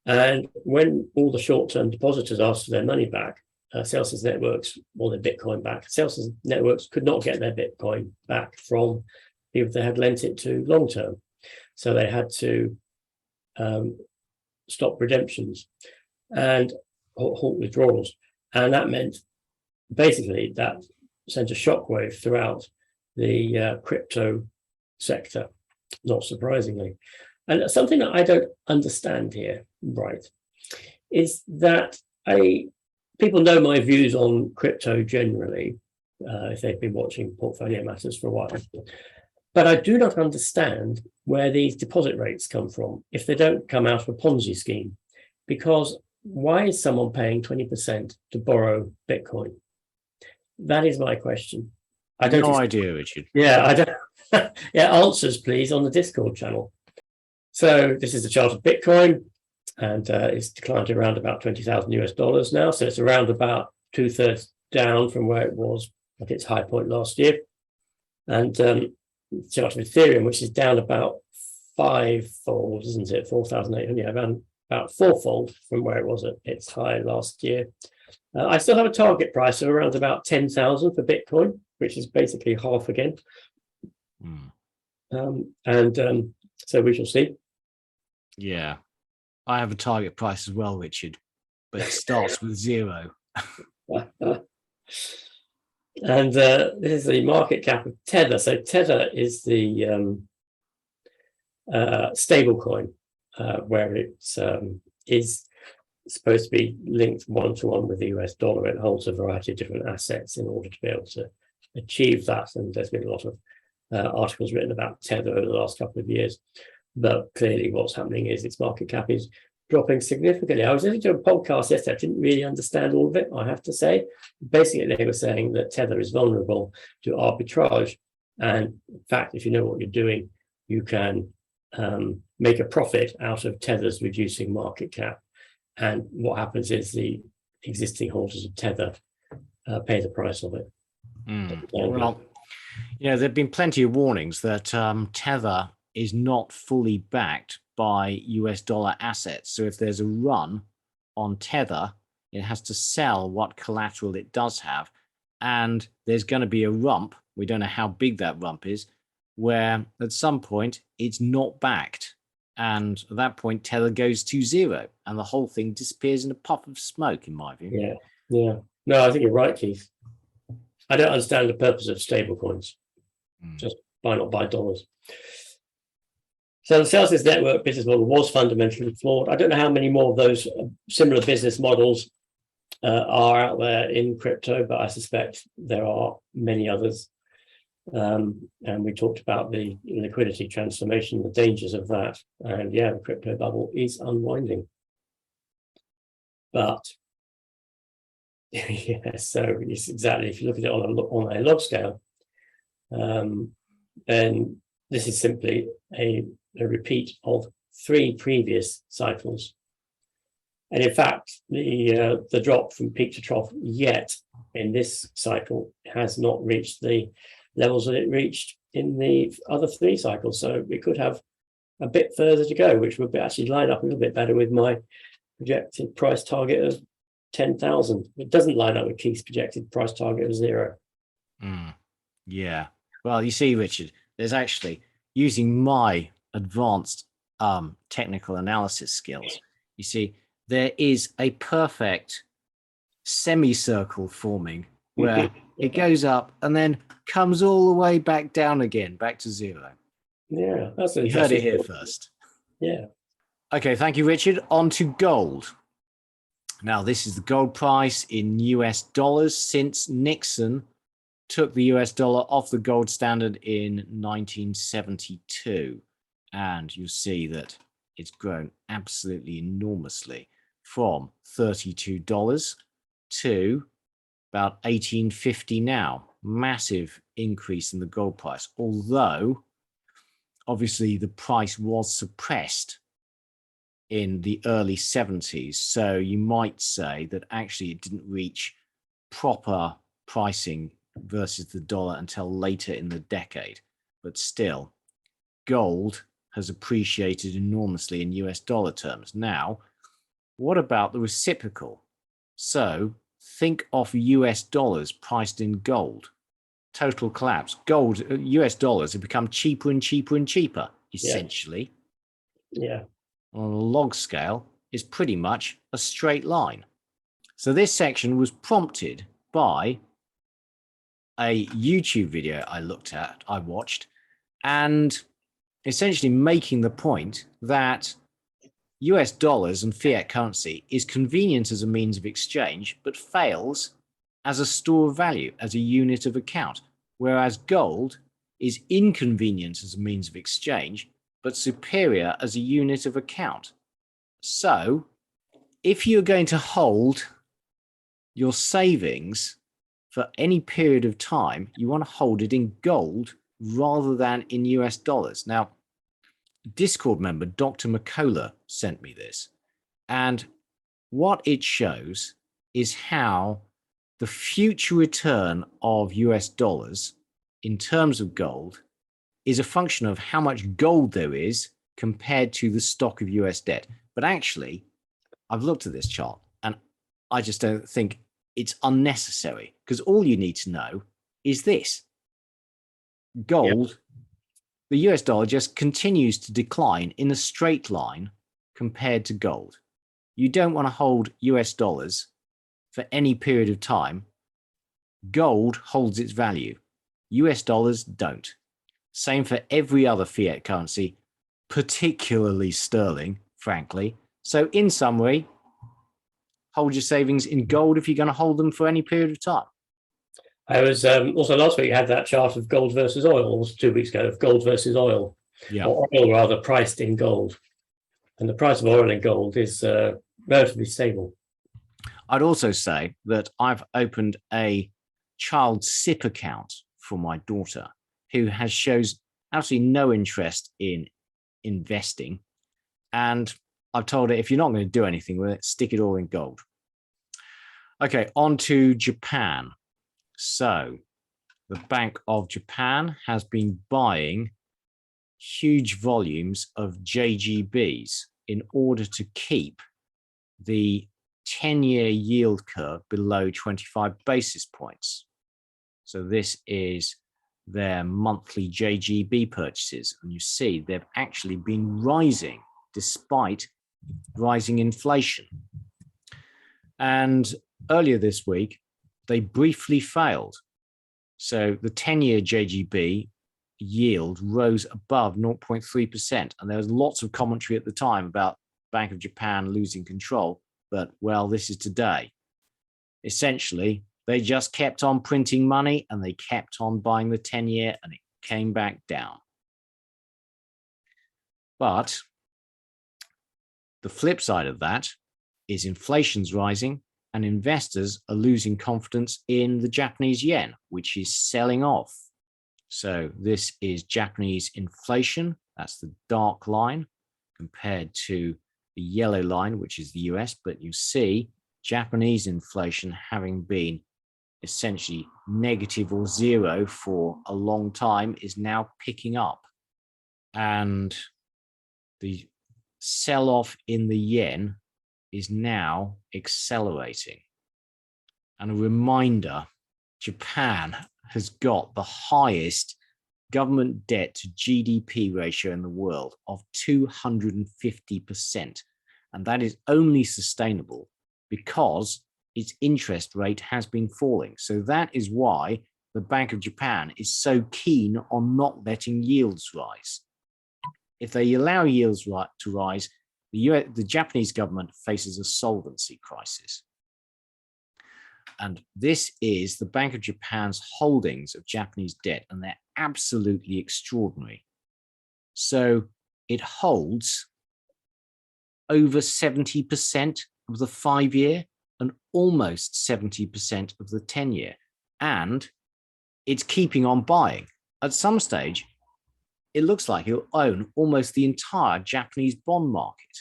And when all the short-term depositors asked for their money back, Celsius networks, or their Bitcoin back, Celsius networks could not get their Bitcoin back from people they had lent it to long-term. So they had to stop redemptions and halt withdrawals. And that meant basically that sent a shockwave throughout the crypto sector, not surprisingly. And something that I don't understand here, right, is that people know my views on crypto generally, if they've been watching Portfolio Matters for a while. But I do not understand where these deposit rates come from if they don't come out of a Ponzi scheme. Because why is someone paying 20% to borrow Bitcoin? That is my question. I don't no idea, Richard. Yeah, I don't. Yeah, answers please on the Discord channel. So this is the chart of Bitcoin, and it's declined to around about $20,000 now. So it's around about 2/3 down from where it was at its high point last year. And the chart of Ethereum, which is down about fivefold, isn't it? 4,800, yeah, around about fourfold from where it was at its high last year. I still have a target price of around about 10,000 for Bitcoin, which is basically half again. So we shall see. Yeah, I have a target price as well, Richard, but it starts with 0. And this is the market cap of Tether. So Tether is the stable coin where it is supposed to be linked one-to-one with the US dollar. It holds a variety of different assets in order to be able to achieve that. And there's been a lot of articles written about Tether over the last couple of years. But clearly what's happening is its market cap is dropping significantly. I was listening to a podcast yesterday. I didn't really understand all of it, I have to say. Basically, they were saying that Tether is vulnerable to arbitrage. And in fact, if you know what you're doing, you can make a profit out of Tether's reducing market cap. And what happens is the existing holders of Tether pay the price of it. Well, there have been plenty of warnings that Tether is not fully backed by US dollar assets. So if there's a run on Tether, it has to sell what collateral it does have. And there's going to be a rump. We don't know how big that rump is, where at some point it's not backed. And at that point, Tether goes to 0 and the whole thing disappears in a puff of smoke, in my view. Yeah. No, I think you're right, Keith. I don't understand the purpose of stable coins. Just buy not buy dollars. So the Celsius network business model was fundamentally flawed. I don't know how many more of those similar business models are out there in crypto, but I suspect there are many others. And we talked about the liquidity transformation, the dangers of that. And yeah, the crypto bubble is unwinding. But yeah, so it's exactly, if you look at it on a log scale, then this is simply a repeat of 3 previous cycles. And in fact, the drop from peak to trough yet in this cycle has not reached the levels that it reached in the other 3 cycles. So we could have a bit further to go, which would actually line up a little bit better with my projected price target of 10,000. It doesn't line up with Keith's projected price target of 0. Yeah. Well, you see, Richard, there's actually, using my advanced technical analysis skills, you see, there is a perfect semicircle forming where it goes up and then comes all the way back down again, back to 0. Yeah, that's You heard it here first. Yeah. Okay, thank you, Richard. On to gold. Now, this is the gold price in US dollars since Nixon took the US dollar off the gold standard in 1972. And you'll see that it's grown absolutely enormously from $32 to about $18.50 now. Massive increase in the gold price, although obviously the price was suppressed in the early 70s. So you might say that actually it didn't reach proper pricing versus the dollar until later in the decade. But still, gold has appreciated enormously in US dollar terms. Now, what about the reciprocal? So think of US dollars priced in gold. Total collapse. Gold, US dollars have become cheaper and cheaper and cheaper, essentially. Yeah. On a log scale, is pretty much a straight line. So this section was prompted by a YouTube video I watched, and essentially making the point that US dollars and fiat currency is convenient as a means of exchange, but fails as a store of value, as a unit of account, whereas gold is inconvenient as a means of exchange, but superior as a unit of account. So if you're going to hold your savings for any period of time, you want to hold it in gold rather than in US dollars. Now, Discord member Dr. McCullough sent me this, and what it shows is how the future return of US dollars in terms of gold is a function of how much gold there is compared to the stock of US debt. But actually, I've looked at this chart and I just don't think it's unnecessary, because all you need to know is this. Gold, the US dollar just continues to decline in a straight line compared to gold. You don't want to hold US dollars for any period of time. Gold holds its value. US dollars don't. Same for every other fiat currency, particularly sterling, frankly. So in summary, hold your savings in gold if you're going to hold them for any period of time. I was also last week, you had that chart of gold versus oil, or was it 2 weeks ago, of gold versus oil, or oil rather priced in gold. And the price of oil in gold is relatively stable. I'd also say that I've opened a child SIP account for my daughter, who shows absolutely no interest in investing. And I've told her, if you're not going to do anything with it, stick it all in gold. Okay, on to Japan. So the Bank of Japan has been buying huge volumes of JGBs in order to keep the 10-year yield curve below 25 basis points. So this is their monthly JGB purchases. And you see they've actually been rising despite rising inflation. And earlier this week, they briefly failed. So the 10-year JGB yield rose above 0.3%. And there was lots of commentary at the time about Bank of Japan losing control. But, well, this is today. Essentially, they just kept on printing money and they kept on buying the 10-year, and it came back down. But the flip side of that is inflation's rising and investors are losing confidence in the Japanese yen, which is selling off. So this is Japanese inflation. That's the dark line. compared to the yellow line, which is the US, but you see Japanese inflation, having been essentially negative or zero for a long time, is now picking up. And the sell-off in the yen is now accelerating. And a reminder, Japan has got the highest government debt to GDP ratio in the world of 250%. And that is only sustainable because its interest rate has been falling. So that is why the Bank of Japan is so keen on not letting yields rise. If they allow yields to rise, the Japanese government faces a solvency crisis. And this is the Bank of Japan's holdings of Japanese debt, and they're absolutely extraordinary. So it holds over 70% of the 5-year and almost 70% of the 10-year. And it's keeping on buying. At some stage, it looks like it'll own almost the entire Japanese bond market.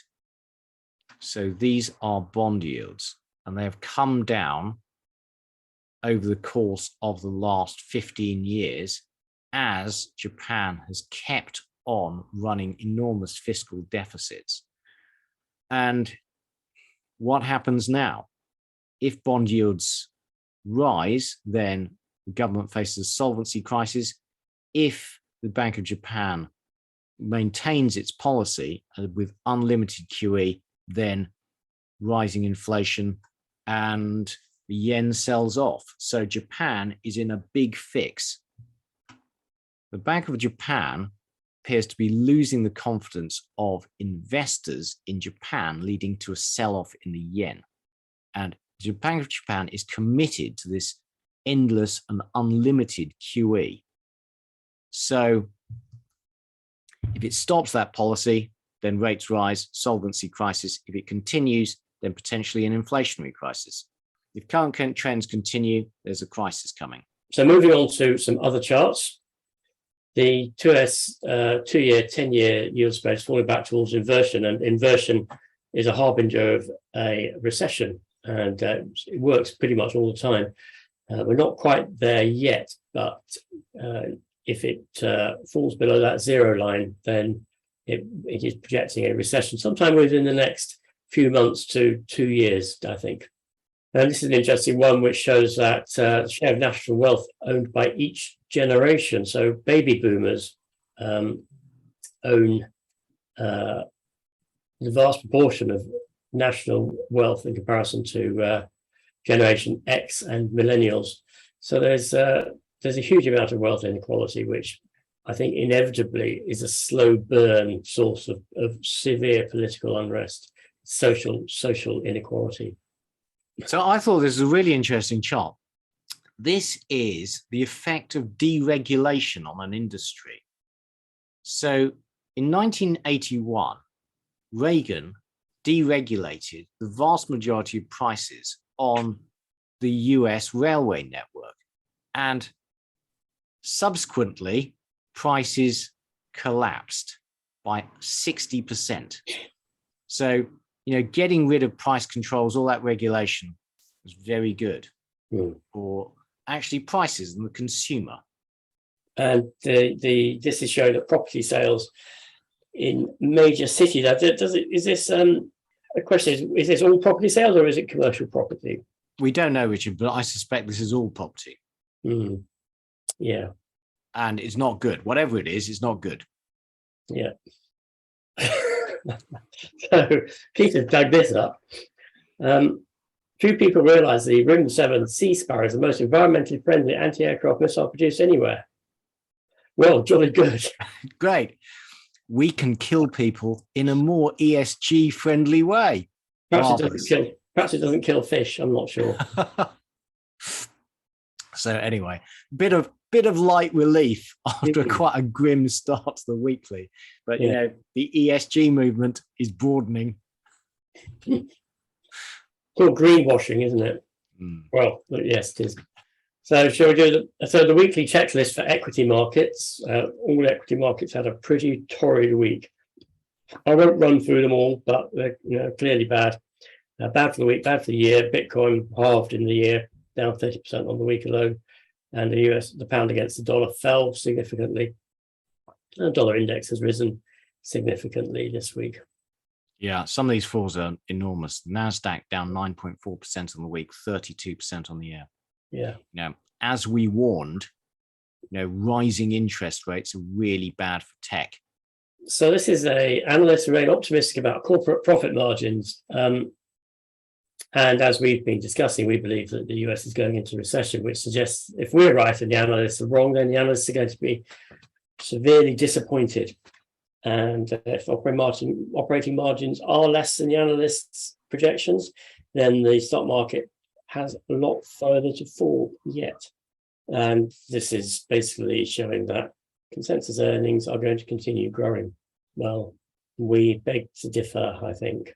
So these are bond yields, and they have come down over the course of the last 15 years as Japan has kept on running enormous fiscal deficits. And what happens now? If bond yields rise, then the government faces a solvency crisis. If the Bank of Japan maintains its policy with unlimited QE, then rising inflation and the yen sells off. So Japan is in a big fix. The Bank of Japan appears to be losing the confidence of investors in Japan, leading to a sell-off in the yen. And the Bank of Japan is committed to this endless and unlimited QE. So if it stops that policy, then rates rise, solvency crisis. If it continues, then potentially an inflationary crisis. If current trends continue, there's a crisis coming. So moving on to some other charts, the 2-year, 10-year yield spread is falling back towards inversion, and inversion is a harbinger of a recession, and it works pretty much all the time. We're not quite there yet, but if it falls below that zero line, then it is projecting a recession sometime within the next few months to 2 years, I think. And this is an interesting one, which shows that the share of national wealth owned by each generation. So baby boomers own the vast proportion of national wealth in comparison to Generation X and millennials. So there's a huge amount of wealth inequality, which I think inevitably is a slow burn source of severe political unrest, social inequality. So I thought this was a really interesting chart. This is the effect of deregulation on an industry. So in 1981, Reagan deregulated the vast majority of prices on the US railway network. And subsequently, prices collapsed by 60%. So, getting rid of price controls, all that regulation was very good for actually prices and the consumer. And this is showing that property sales in major cities. Is this a question? Is this all property sales or is it commercial property? We don't know, Richard, but I suspect this is all property. Yeah. And it's not good. Whatever it is, it's not good. Yeah. So Peter dug this up. Few people realize the Rim 7 Sea Sparrow is the most environmentally friendly anti-aircraft missile produced anywhere. Well, jolly good. Great. We can kill people in a more ESG friendly way. Perhaps it doesn't kill fish. I'm not sure. So anyway, bit of light relief after quite a grim start to the weekly. But the ESG movement is broadening. It's all greenwashing, isn't it? Well, yes, it is. So shall we do the weekly checklist for equity markets? All equity markets had a pretty torrid week. I won't run through them all, but they're clearly bad. Bad for the week, bad for the year. Bitcoin halved in the year, down 30% on the week alone. And the pound against the dollar fell significantly. The dollar index has risen significantly this week. Yeah, some of these falls are enormous. NASDAQ down 9.4% on the week, 32% on the year. Yeah. Now, as we warned, rising interest rates are really bad for tech. So this is analysts remain optimistic about corporate profit margins. And as we've been discussing, we believe that the US is going into recession, which suggests if we're right and the analysts are wrong, then the analysts are going to be severely disappointed. And if operating margins are less than the analysts' projections, then the stock market has a lot further to fall yet. And this is basically showing that consensus earnings are going to continue growing. Well, we beg to differ, I think.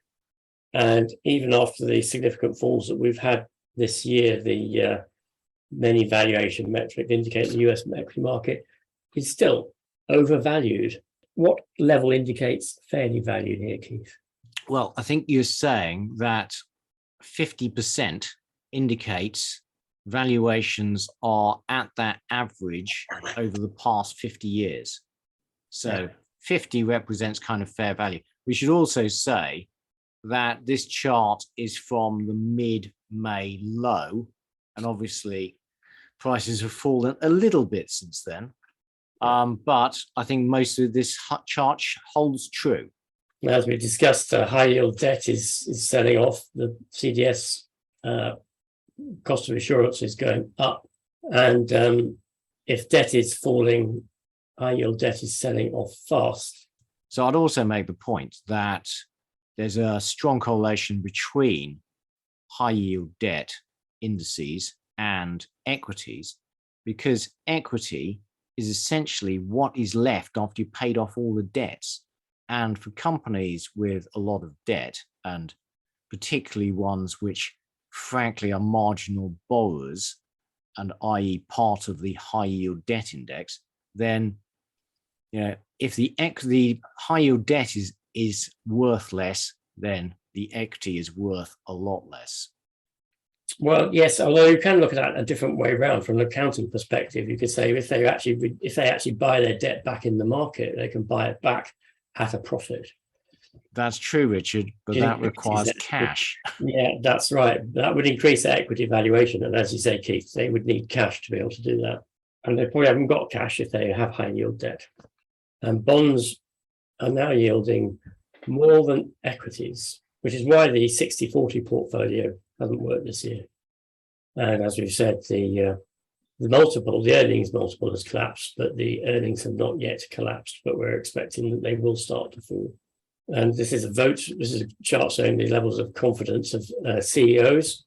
And even after the significant falls that we've had this year, the many valuation metrics indicate the US equity market is still overvalued. What level indicates fairly valued here, Keith? Well, I think you're saying that 50% indicates valuations are at that average over the past 50 years. So 50 represents kind of fair value. We should also say that this chart is from the mid-May low, and obviously prices have fallen a little bit since then. But I think most of this chart holds true. As we discussed, high yield debt is selling off. The CDS cost of insurance is going up. And if debt is falling, high yield debt is selling off fast. So I'd also make the point that there's a strong correlation between high yield debt indices and equities, because equity is essentially what is left after you paid off all the debts. And for companies with a lot of debt, and particularly ones which frankly are marginal borrowers, and i.e. part of the high yield debt index, then if the high yield debt is worth less, then the equity is worth a lot less. Well, yes, although you can look at that a different way around from an accounting perspective. You could say if they actually buy their debt back in the market, they can buy it back at a profit. That's true, Richard, but that requires cash. Yeah, that's right. That would increase their equity valuation. And as you say, Keith, they would need cash to be able to do that. And they probably haven't got cash if they have high yield debt. And bonds are now yielding more than equities, which is why the 60-40 portfolio hasn't worked this year. And as we've said, the earnings multiple has collapsed, but the earnings have not yet collapsed, but we're expecting that they will start to fall. And this is a chart showing the levels of confidence of CEOs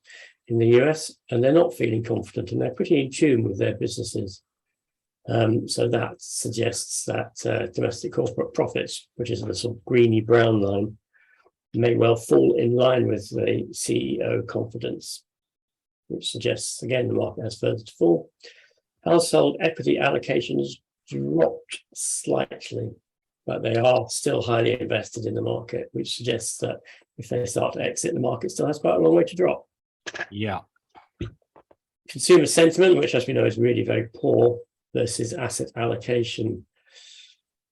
in the US, and they're not feeling confident, and they're pretty in tune with their businesses. So that suggests that domestic corporate profits, which is the sort of greeny brown line, may well fall in line with the CEO confidence, which suggests, again, the market has further to fall. Household equity allocations dropped slightly, but they are still highly invested in the market, which suggests that if they start to exit, the market still has quite a long way to drop. Yeah. Consumer sentiment, which as we know is really very poor, versus asset allocation.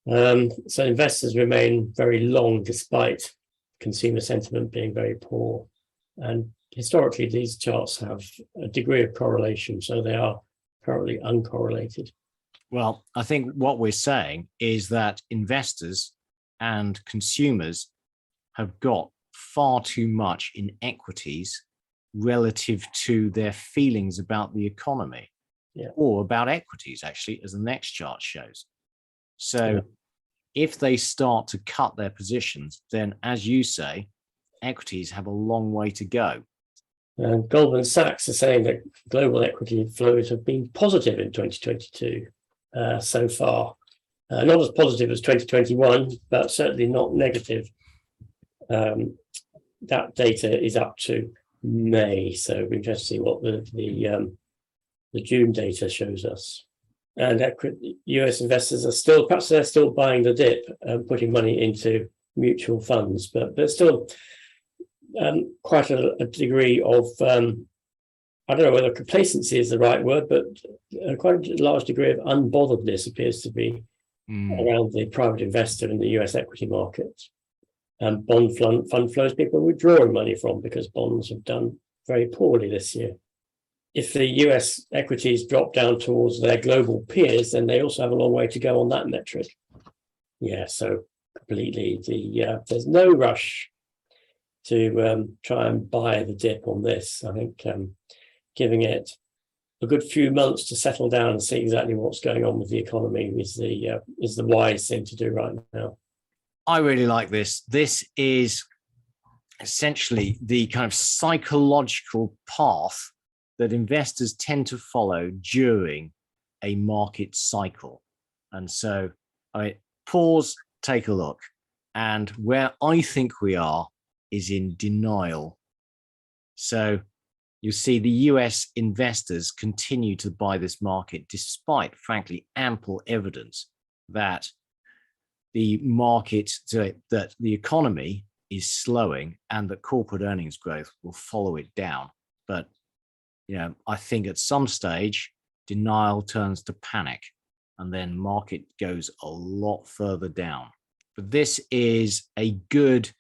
So investors remain very long despite consumer sentiment being very poor. And historically, these charts have a degree of correlation, so they are currently uncorrelated. Well, I think what we're saying is that investors and consumers have got far too much in equities relative to their feelings about the economy, or about equities, actually, as the next chart shows. So if they start to cut their positions, then, as you say, equities have a long way to go. And Goldman Sachs are saying that global equity flows have been positive in 2022 so far. Not as positive as 2021, but certainly not negative. That data is up to May, so we're interested to see what the June data shows us. And US investors are still buying the dip and putting money into mutual funds, but still quite a degree of, I don't know whether complacency is the right word, but quite a large degree of unbotheredness appears to be around the private investor in the US equity market. And bond fund flows people are withdrawing money from because bonds have done very poorly this year. If the US equities drop down towards their global peers, then they also have a long way to go on that metric. Yeah, so completely, there's no rush to try and buy the dip on this. I think giving it a good few months to settle down and see exactly what's going on with the economy is the wise thing to do right now. I really like this. This is essentially the kind of psychological path that investors tend to follow during a market cycle. And so pause, take a look. And where I think we are is in denial. So you see the US investors continue to buy this market despite, frankly, ample evidence that the market, that the economy is slowing and that corporate earnings growth will follow it down. But I think at some stage, denial turns to panic and then market goes a lot further down. But this is a good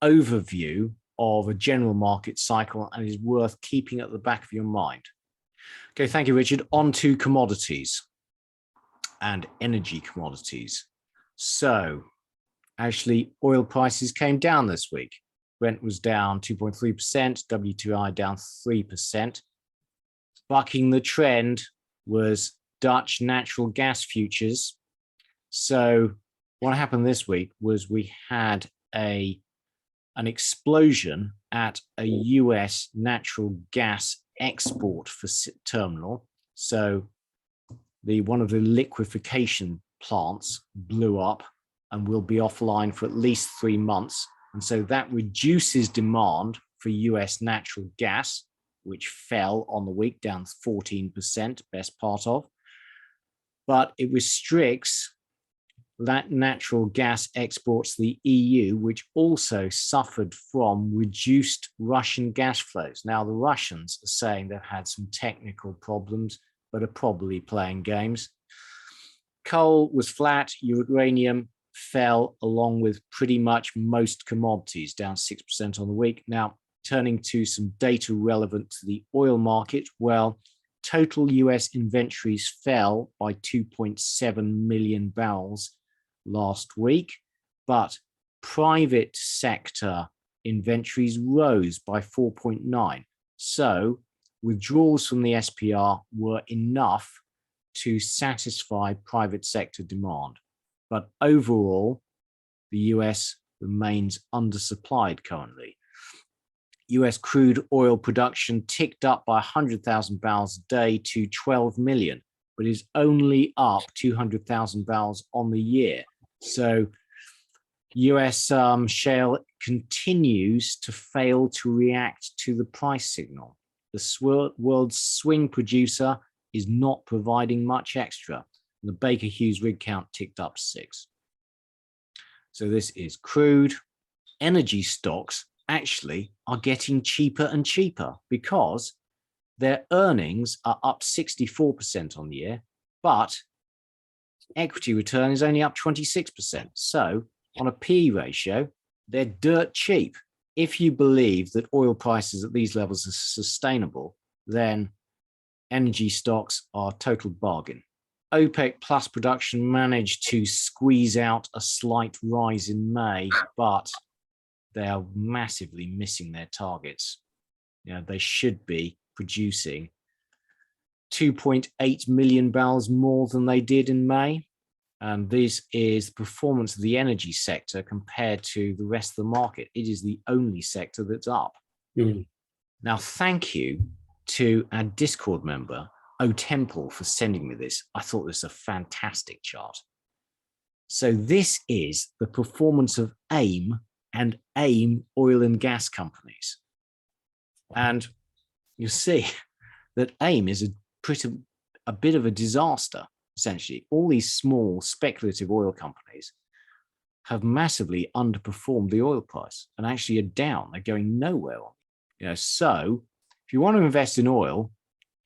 overview of a general market cycle and is worth keeping at the back of your mind. Okay, thank you, Richard. On to commodities and energy commodities. So actually, oil prices came down this week. Brent was down 2.3%, WTI down 3%. Bucking the trend was Dutch natural gas futures. So what happened this week was we had an explosion at a US natural gas export terminal. So one of the liquefaction plants blew up and will be offline for at least 3 months. And so that reduces demand for US natural gas, which fell on the week down 14%, best part of. But it restricts that natural gas exports to the EU, which also suffered from reduced Russian gas flows. Now, the Russians are saying they've had some technical problems, but are probably playing games. Coal was flat, uranium fell along with pretty much most commodities, down 6% on the week. Now, turning to some data relevant to the oil market, well, total US inventories fell by 2.7 million barrels last week, but private sector inventories rose by 4.9. So withdrawals from the SPR were enough to satisfy private sector demand. But overall, the US remains undersupplied currently. US crude oil production ticked up by 100,000 barrels a day to 12 million, but is only up 200,000 barrels on the year. So US shale continues to fail to react to the price signal. The world's swing producer is not providing much extra. The Baker Hughes rig count ticked up 6. So this is crude. Energy stocks actually are getting cheaper and cheaper because their earnings are up 64% on the year, but equity return is only up 26%. So on a PE ratio, they're dirt cheap. If you believe that oil prices at these levels are sustainable, then energy stocks are a total bargain. OPEC plus production managed to squeeze out a slight rise in May, but they are massively missing their targets. They should be producing 2.8 million barrels more than they did in May. And this is the performance of the energy sector compared to the rest of the market. It is the only sector that's up. Now, thank you to our Discord member, O Temple, for sending me this. I thought this was a fantastic chart. So this is the performance of AIM and AIM oil and gas companies. And you see that AIM is a bit of a disaster, essentially. All these small speculative oil companies have massively underperformed the oil price and actually are down. They're going nowhere. So if you want to invest in oil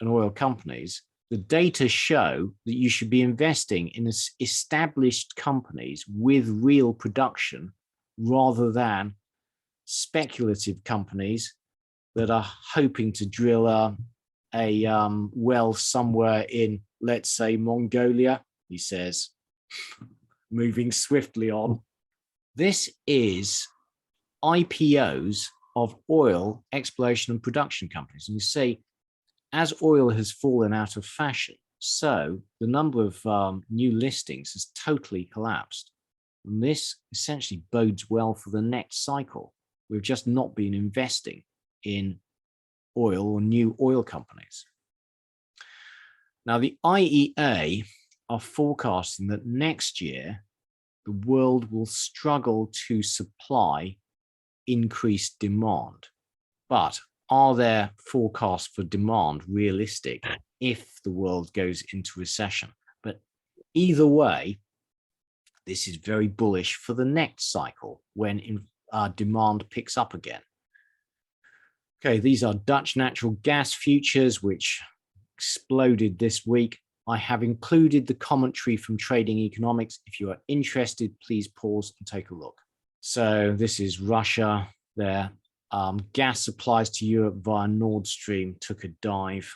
and oil companies, the data show that you should be investing in established companies with real production rather than speculative companies that are hoping to drill a well somewhere in, let's say, Mongolia, he says, moving swiftly on. This is IPOs of oil exploration and production companies. And you see, as oil has fallen out of fashion, so the number of new listings has totally collapsed. And this essentially bodes well for the next cycle. We've just not been investing in oil or new oil companies. Now, the IEA are forecasting that next year, the world will struggle to supply increased demand. But are their forecasts for demand realistic if the world goes into recession? But either way, this is very bullish for the next cycle when demand picks up again. Okay, these are Dutch natural gas futures, which exploded this week. I have included the commentary from Trading Economics. If you are interested, please pause and take a look. So this is Russia. Their gas supplies to Europe via Nord Stream took a dive.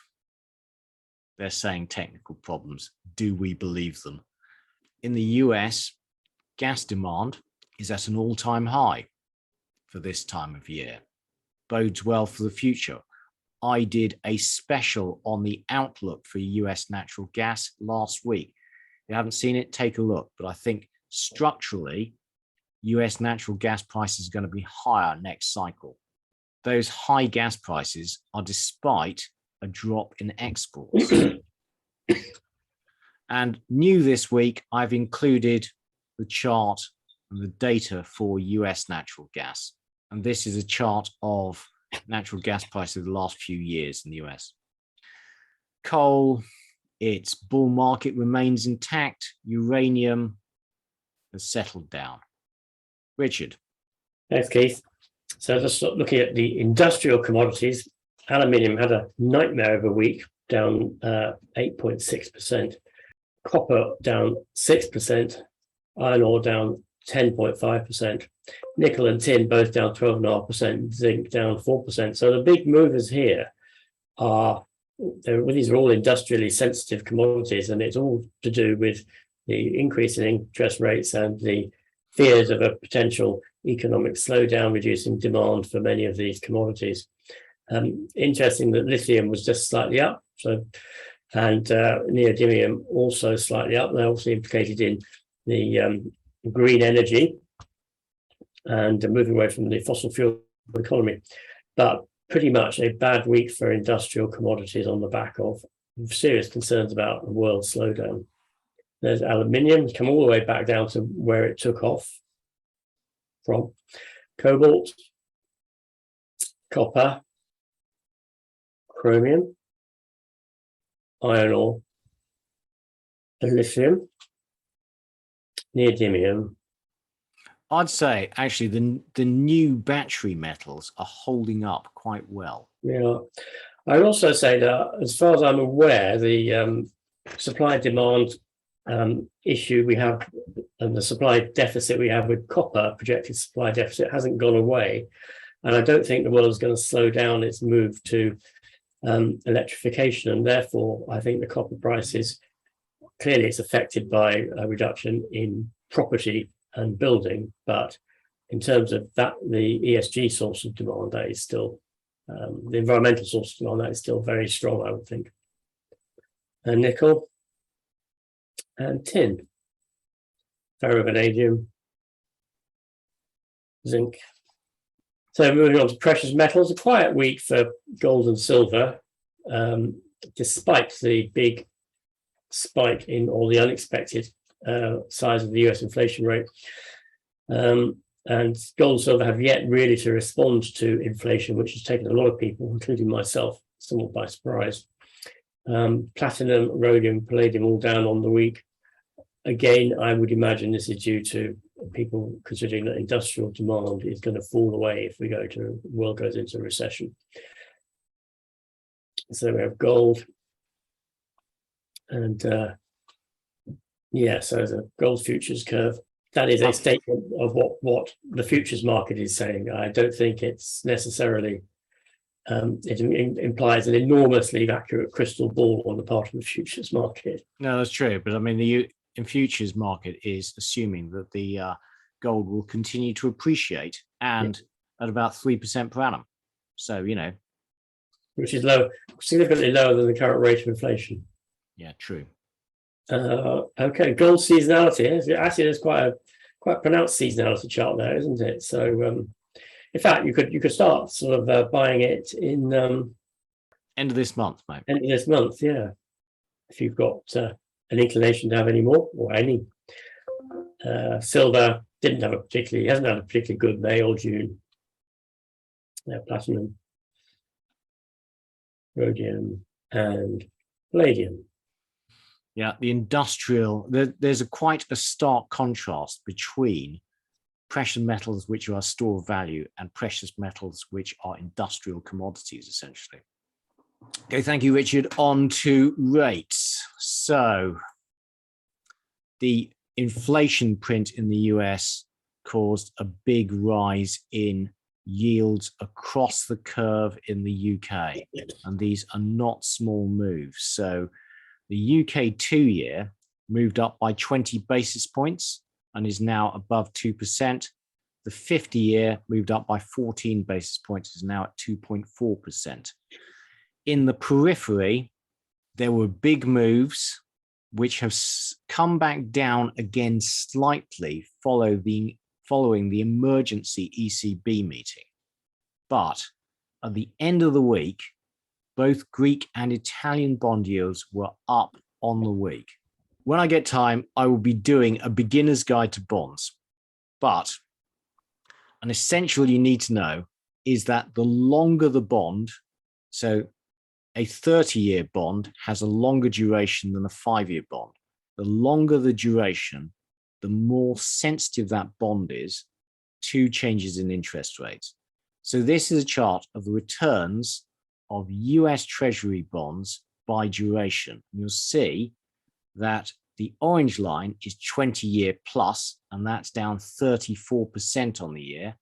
They're saying technical problems. Do we believe them? In the US, gas demand is at an all-time high for this time of year. Bodes well for the future. I did a special on the outlook for US natural gas last week. If you haven't seen it, take a look. But I think structurally, US natural gas prices are going to be higher next cycle. Those high gas prices are despite a drop in exports. And new this week, I've included the chart and the data for US natural gas. And this is a chart of natural gas prices the last few years in the US. Coal, its bull market remains intact. Uranium has settled down. Richard. Thanks, Keith. So just looking at the industrial commodities, aluminium had a nightmare of a week, down 8.6%. Copper down 6%. Iron ore down 10.5%. Nickel and tin both down 12.5%. Zinc down 4%. So the big movers here are, these are all industrially sensitive commodities, and it's all to do with the increase in interest rates and the fears of a potential economic slowdown, reducing demand for many of these commodities. Interesting that lithium was just slightly up, and neodymium also slightly up. They're also implicated in the green energy and moving away from the fossil fuel economy. But pretty much a bad week for industrial commodities on the back of serious concerns about a world slowdown. There's aluminium, come all the way back down to where it took off from. Cobalt, copper, chromium, iron ore, lithium, neodymium. I'd say actually the new battery metals are holding up quite well. Yeah, I'd also say that as far as I'm aware, the supply demand issue we have and the supply deficit we have with copper, projected supply deficit, hasn't gone away. And I don't think the world is going to slow down its move to electrification. And therefore, I think the copper price is clearly it's affected by a reduction in property and building. But in terms of that, the ESG source of demand, that is still, the environmental source of demand, that is still very strong, I would think. And nickel and tin, ferrovanadium, zinc. So moving on to precious metals, a quiet week for gold and silver, despite the big spike in or the unexpected size of the US inflation rate. And gold and silver have yet really to respond to inflation, which has taken a lot of people, including myself, somewhat by surprise. Platinum, rhodium, palladium all down on the week. Again, I would imagine this is due to people considering that industrial demand is going to fall away if the world goes into a recession. So we have gold, and so the gold futures curve. That is a statement of what the futures market is saying. I don't think it's necessarily, it implies an enormously accurate crystal ball on the part of the futures market. No, that's true. But I mean, the futures market is assuming that the gold will continue to appreciate and at about 3% per annum. So, which is low, significantly lower than the current rate of inflation. Yeah, true. Okay, gold seasonality. Actually, there's quite pronounced seasonality chart there, isn't it? So, in fact, you could start sort of buying it in end of this month, mate. End of this month, yeah. If you've got an inclination to have any more or any. Silver hasn't had a particularly good May or June. Platinum, rhodium, and palladium. Yeah, the industrial, there's quite a stark contrast between precious metals, which are a store of value, and precious metals, which are industrial commodities, essentially. Okay, thank you, Richard. On to rates. So the inflation print in the US caused a big rise in yields across the curve in the UK, and these are not small moves. So the UK 2-year moved up by 20 basis points and is now above 2%. The 50-year moved up by 14 basis points, is now at 2.4%. In the periphery, there were big moves which have come back down again slightly following the emergency ECB meeting. But at the end of the week, both Greek and Italian bond yields were up on the week. When I get time, I will be doing a beginner's guide to bonds. But an essential you need to know is that the longer the bond, so a 30-year bond has a longer duration than a 5-year bond. The longer the duration, the more sensitive that bond is to changes in interest rates. So this is a chart of the returns of US Treasury bonds by duration. You'll see that the orange line is 20-year plus, and that's down 34% on the year,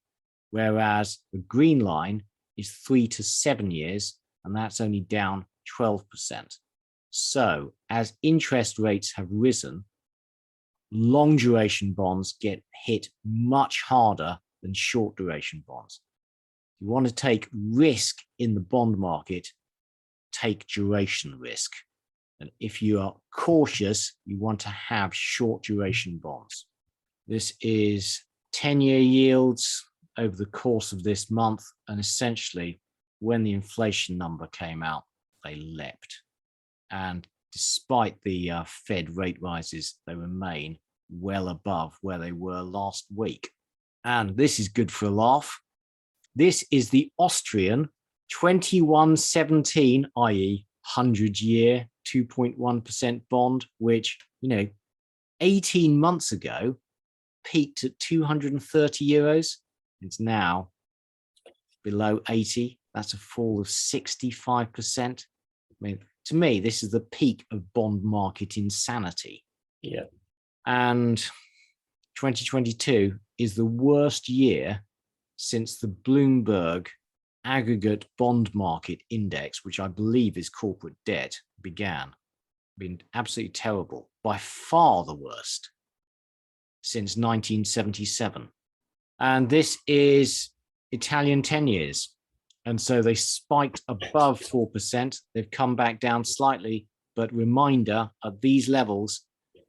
whereas the green line is 3 to 7 years, and that's only down 12%. So as interest rates have risen, long duration bonds get hit much harder than short duration bonds. If you want to take risk in the bond market, take duration risk. And if you are cautious, you want to have short duration bonds. This is 10-year yields over the course of this month. And essentially, when the inflation number came out, they leapt. And despite the Fed rate rises, they remain well above where they were last week. And this is good for a laugh. This is the Austrian 2117, i.e. 100-year 2.1% bond, which, 18 months ago peaked at 230 euros. It's now below 80. That's a fall of 65%. To me, this is the peak of bond market insanity. Yeah. And 2022 is the worst year since the Bloomberg aggregate bond market index, which I believe is corporate debt, began. Been absolutely terrible, by far the worst since 1977. And this is Italian 10 years. And so they spiked above 4%. They've come back down slightly, but reminder, at these levels,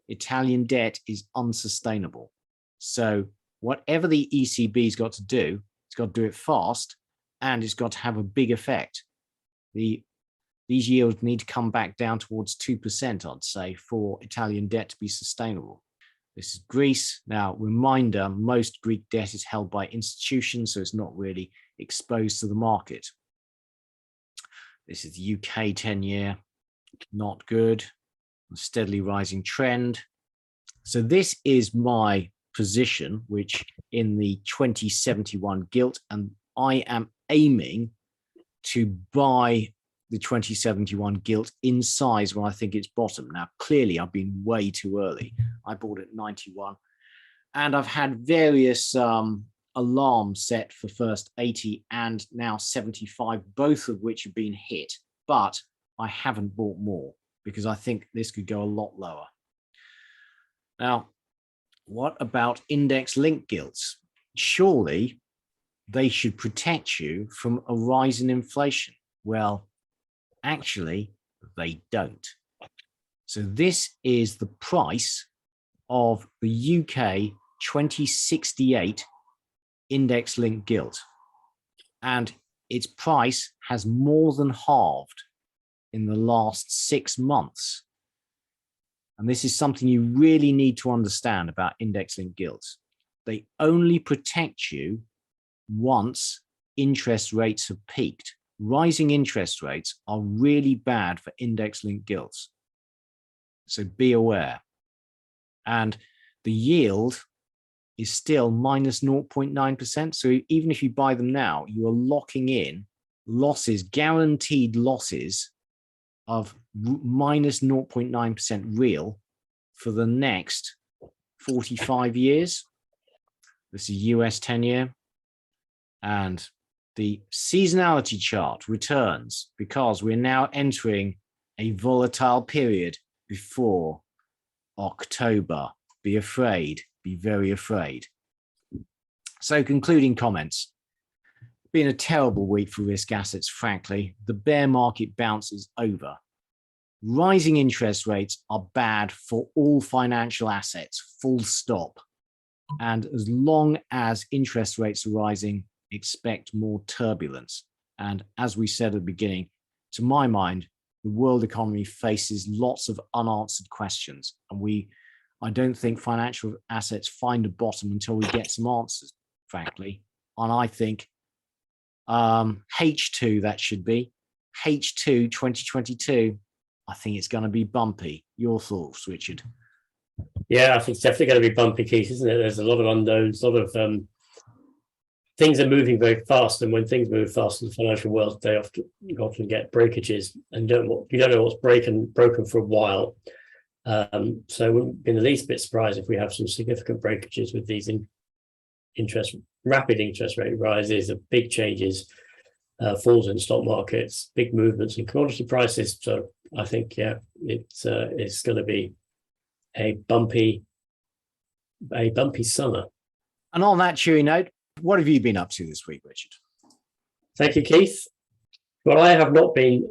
Italian debt is unsustainable. So whatever the ECB's got to do, it's got to do it fast, and it's got to have a big effect. These yields need to come back down towards 2%, I'd say, for Italian debt to be sustainable. This is Greece. Now, reminder, most Greek debt is held by institutions, so it's not really exposed to the market. This is the UK 10-year, not good, a steadily rising trend. So this is my position, which in the 2071 gilt, and I am aiming to buy the 2071 gilt in size when I think it's bottom. Now, clearly, I've been way too early. I bought it at 91, and I've had various alarms set for first 80 and now 75, both of which have been hit, but I haven't bought more because I think this could go a lot lower. Now, what about index-linked gilts? Surely they should protect you from a rise in inflation. Well, actually, they don't. So this is the price of the UK 2068 index-linked gilt. And its price has more than halved in the last 6 months. And this is something you really need to understand about index-linked gilts. They only protect you once interest rates have peaked. Rising interest rates are really bad for index-linked gilts. So be aware. And the yield is still minus 0.9%. So even if you buy them now, you are locking in losses, guaranteed losses of minus 0.9% real for the next 45 years. This is US 10-year. And the seasonality chart returns because we're now entering a volatile period before October. Be afraid, be very afraid. So concluding comments. Been a terrible week for risk assets, frankly. The bear market bounce is over. Rising interest rates are bad for all financial assets, full stop. And as long as interest rates are rising, expect more turbulence. And as we said at the beginning, to my mind, the world economy faces lots of unanswered questions. And I don't think financial assets find a bottom until we get some answers, frankly. And I think H2, that should be H2 2022. I think it's going to be bumpy. Your thoughts, Richard? Yeah, I think it's definitely going to be bumpy, Keith, isn't it? There's a lot of unknowns, a lot of things are moving very fast, and when things move fast in the financial world, they often get breakages, and you don't know what's broken for a while. So we wouldn't be the least bit surprised if we have some significant breakages with these rapid interest rate rises, of big changes, falls in stock markets, big movements in commodity prices. So I think, yeah, it's going to be a bumpy summer. And on that cheery note, what have you been up to this week, Richard? Thank you, Keith. Well, I have not been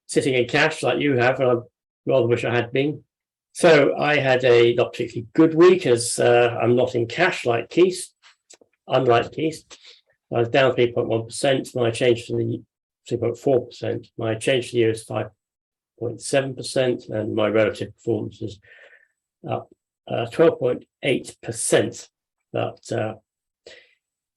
sitting in cash like you have, and I rather wish I had been. So I had a not particularly good week, as I'm not in cash like Keith, unlike Keith. I was down 3.1%. My change for the 3.4%. My change for the year is 5.7%, and my relative performance is up 12.8%. But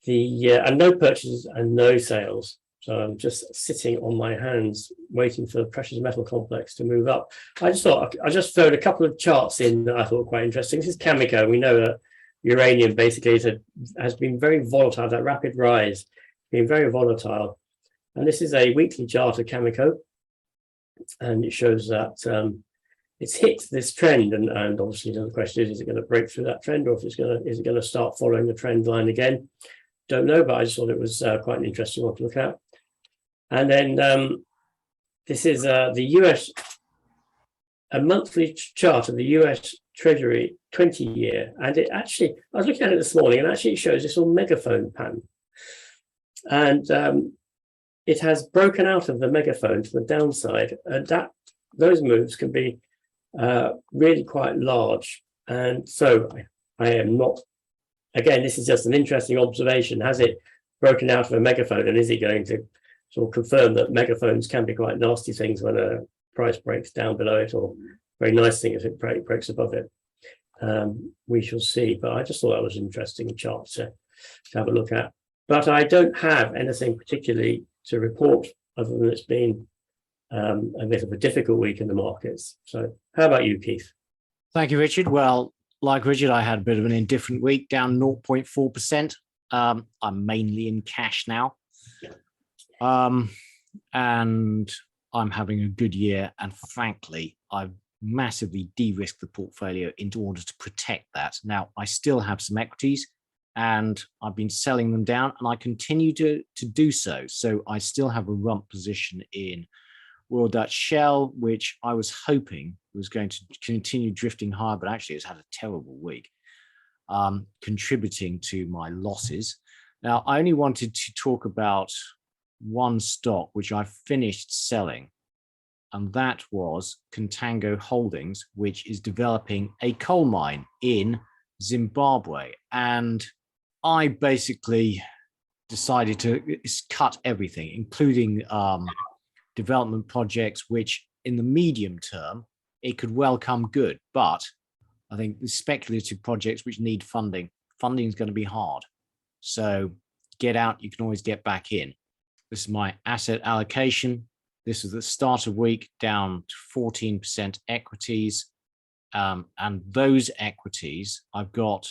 and no purchases and no sales. So I'm just sitting on my hands waiting for the precious metal complex to move up. I just throwed a couple of charts in that I thought were quite interesting. This is Cameco. We know that uranium basically has been very volatile. That rapid rise been very volatile. And this is a weekly chart of Cameco, and it shows that it's hit this trend. And obviously the question is it going to break through that trend, or if is it going to start following the trend line again? Don't know, but I just thought it was quite an interesting one to look at. And then this is the US, a monthly chart of the US Treasury 20-year. And it actually, I was looking at it this morning, and actually it shows this little megaphone pattern. And it has broken out of the megaphone to the downside. And those moves can be really quite large. And so I am not, again, this is just an interesting observation. Has it broken out of a megaphone, and is it going to sort of confirm that megaphones can be quite nasty things when a price breaks down below it, or very nice thing if it breaks above it? We shall see. But I just thought that was an interesting chart to have a look at. But I don't have anything particularly to report other than it's been a bit of a difficult week in the markets. So how about you, Keith? Thank you, Richard. Well, like Richard, I had a bit of an indifferent week, down 0.4%. I'm mainly in cash now. And I'm having a good year. And frankly, I've massively de-risked the portfolio in order to protect that. Now, I still have some equities and I've been selling them down, and I continue to do so. So I still have a rump position in Royal Dutch Shell, which I was hoping was going to continue drifting higher, but actually it's had a terrible week, contributing to my losses. Now, I only wanted to talk about one stock which I finished selling, and that was Contango Holdings, which is developing a coal mine in Zimbabwe. And I basically decided to cut everything, including development projects, which in the medium term, it could well come good. But I think the speculative projects which need funding is going to be hard. So get out, you can always get back in. This is my asset allocation. This is the start of week, down to 14% equities. And those equities, I've got,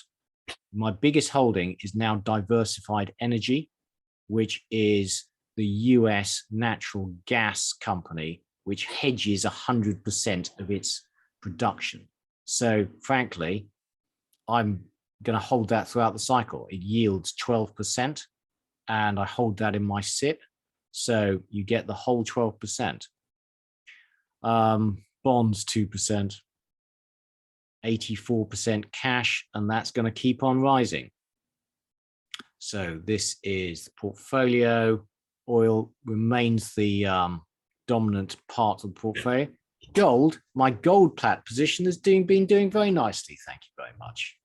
my biggest holding is now Diversified Energy, which is the US natural gas company, which hedges 100% of its production. So frankly, I'm going to hold that throughout the cycle. It yields 12%, and I hold that in my SIP. So you get the whole 12%. Bonds 2%, 84% cash, and that's going to keep on rising. So this is the portfolio. Oil remains the dominant part of the portfolio. Gold, my gold plat position has been doing very nicely. Thank you very much.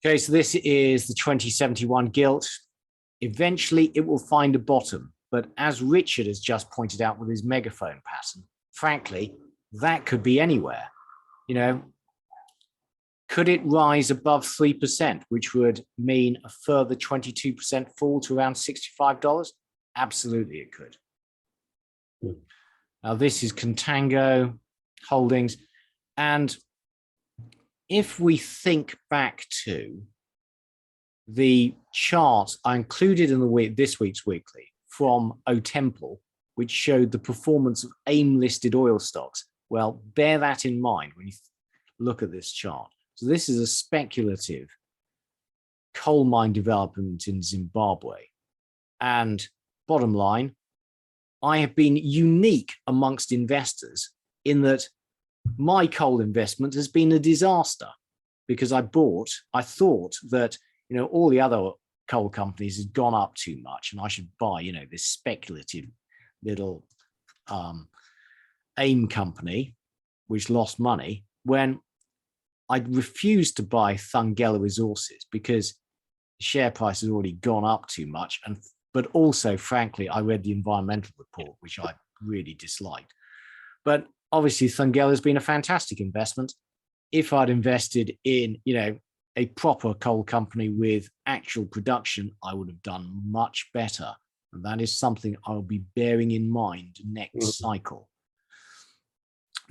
Okay, so this is the 2071 gilt. Eventually, it will find a bottom. But as Richard has just pointed out with his megaphone pattern, frankly, that could be anywhere. You know, could it rise above 3%, which would mean a further 22% fall to around $65? Absolutely, it could. Now, this is Contango Holdings. And if we think back to the chart I included in this week's weekly from Temple, which showed the performance of AIM-listed oil stocks, well, bear that in mind when you look at this chart. So this is a speculative coal mine development in Zimbabwe. And bottom line, I have been unique amongst investors in that my coal investment has been a disaster, because I thought that, you know, all the other coal companies had gone up too much and I should buy, you know, this speculative little AIM company, which lost money, when I'd refused to buy Thungela Resources because the share price has already gone up too much. But also, frankly, I read the environmental report, which I really disliked. But obviously, Thungela has been a fantastic investment. If I'd invested in, you know, a proper coal company with actual production, I would have done much better. And that is something I'll be bearing in mind next cycle.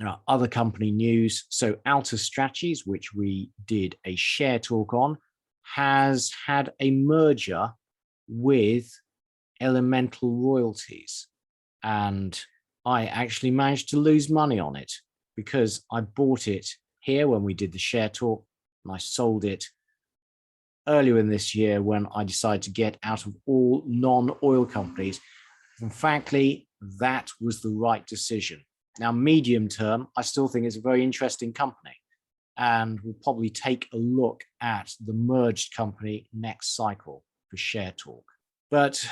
Now, other company news. So Alta Strategies, which we did a share talk on, has had a merger with Elemental Royalties. And I actually managed to lose money on it because I bought it here when we did the share talk, and I sold it earlier in this year when I decided to get out of all non-oil companies. And frankly, that was the right decision. Now, medium term, I still think it's a very interesting company, and we'll probably take a look at the merged company next cycle for share talk. But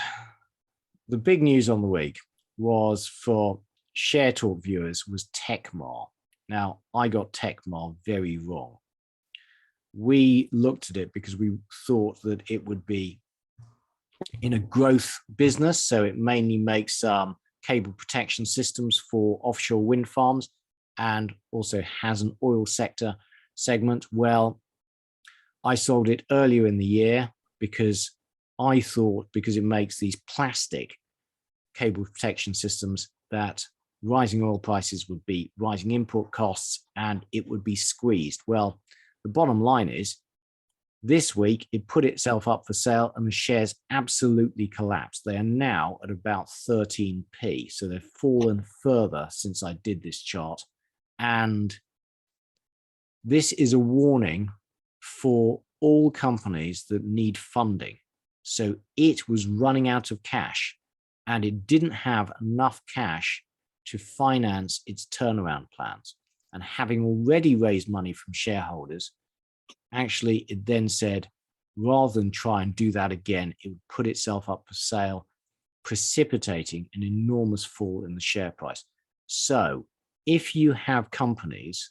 the big news on the week was, for share talk viewers, was Tecmar. Now, I got Tecmar very wrong. We looked at it because we thought that it would be in a growth business. So it mainly makes cable protection systems for offshore wind farms, and also has an oil sector segment. Well, I sold it earlier in the year because I thought, because it makes these plastic cable protection systems, that rising oil prices would be rising input costs and it would be squeezed. Well, the bottom line is, this week it put itself up for sale and the shares absolutely collapsed. They are now at about 13p. So they've fallen further since I did this chart. And this is a warning for all companies that need funding. So it was running out of cash and it didn't have enough cash to finance its turnaround plans. And having already raised money from shareholders, actually, it then said, rather than try and do that again, it would put itself up for sale, precipitating an enormous fall in the share price. So if you have companies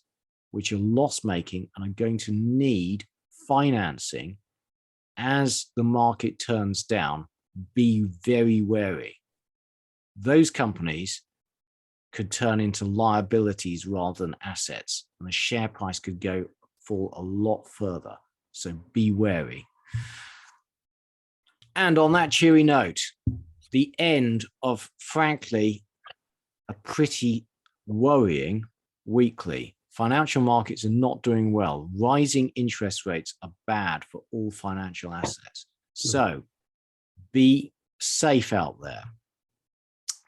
which are loss-making and are going to need financing as the market turns down, be very wary. Those companies could turn into liabilities rather than assets, and the share price could fall a lot further. So be wary. And on that cheery note, the end of, frankly, a pretty worrying weekly. Financial markets are not doing well. Rising interest rates are bad for all financial assets. So be safe out there.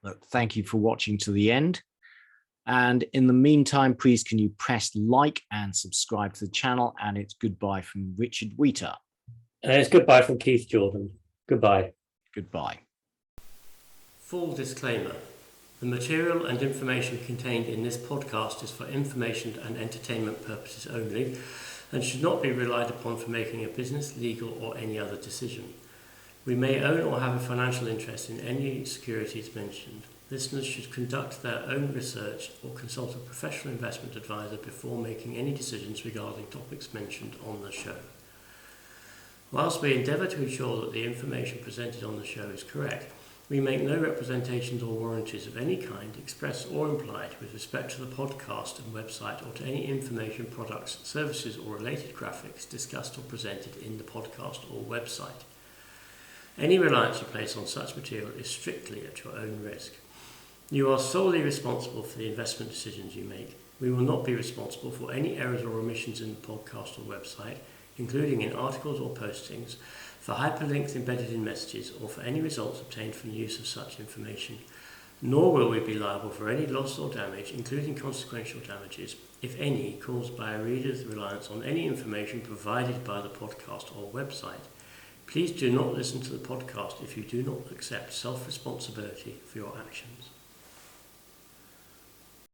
Look, thank you for watching to the end. And in the meantime, please can you press like and subscribe to the channel. And it's goodbye from Richard Wheater. And it's goodbye from Keith Jordan. Goodbye. Goodbye. Full disclaimer. The material and information contained in this podcast is for information and entertainment purposes only and should not be relied upon for making a business, legal or any other decision. We may own or have a financial interest in any securities mentioned. Listeners should conduct their own research or consult a professional investment advisor before making any decisions regarding topics mentioned on the show. Whilst we endeavour to ensure that the information presented on the show is correct, we make no representations or warranties of any kind, express or implied, with respect to the podcast and website or to any information, products, services or related graphics discussed or presented in the podcast or website. Any reliance you place on such material is strictly at your own risk. You are solely responsible for the investment decisions you make. We will not be responsible for any errors or omissions in the podcast or website, including in articles or postings, for hyperlinks embedded in messages, or for any results obtained from the use of such information. Nor will we be liable for any loss or damage, including consequential damages, if any, caused by a reader's reliance on any information provided by the podcast or website. Please do not listen to the podcast if you do not accept self-responsibility for your actions.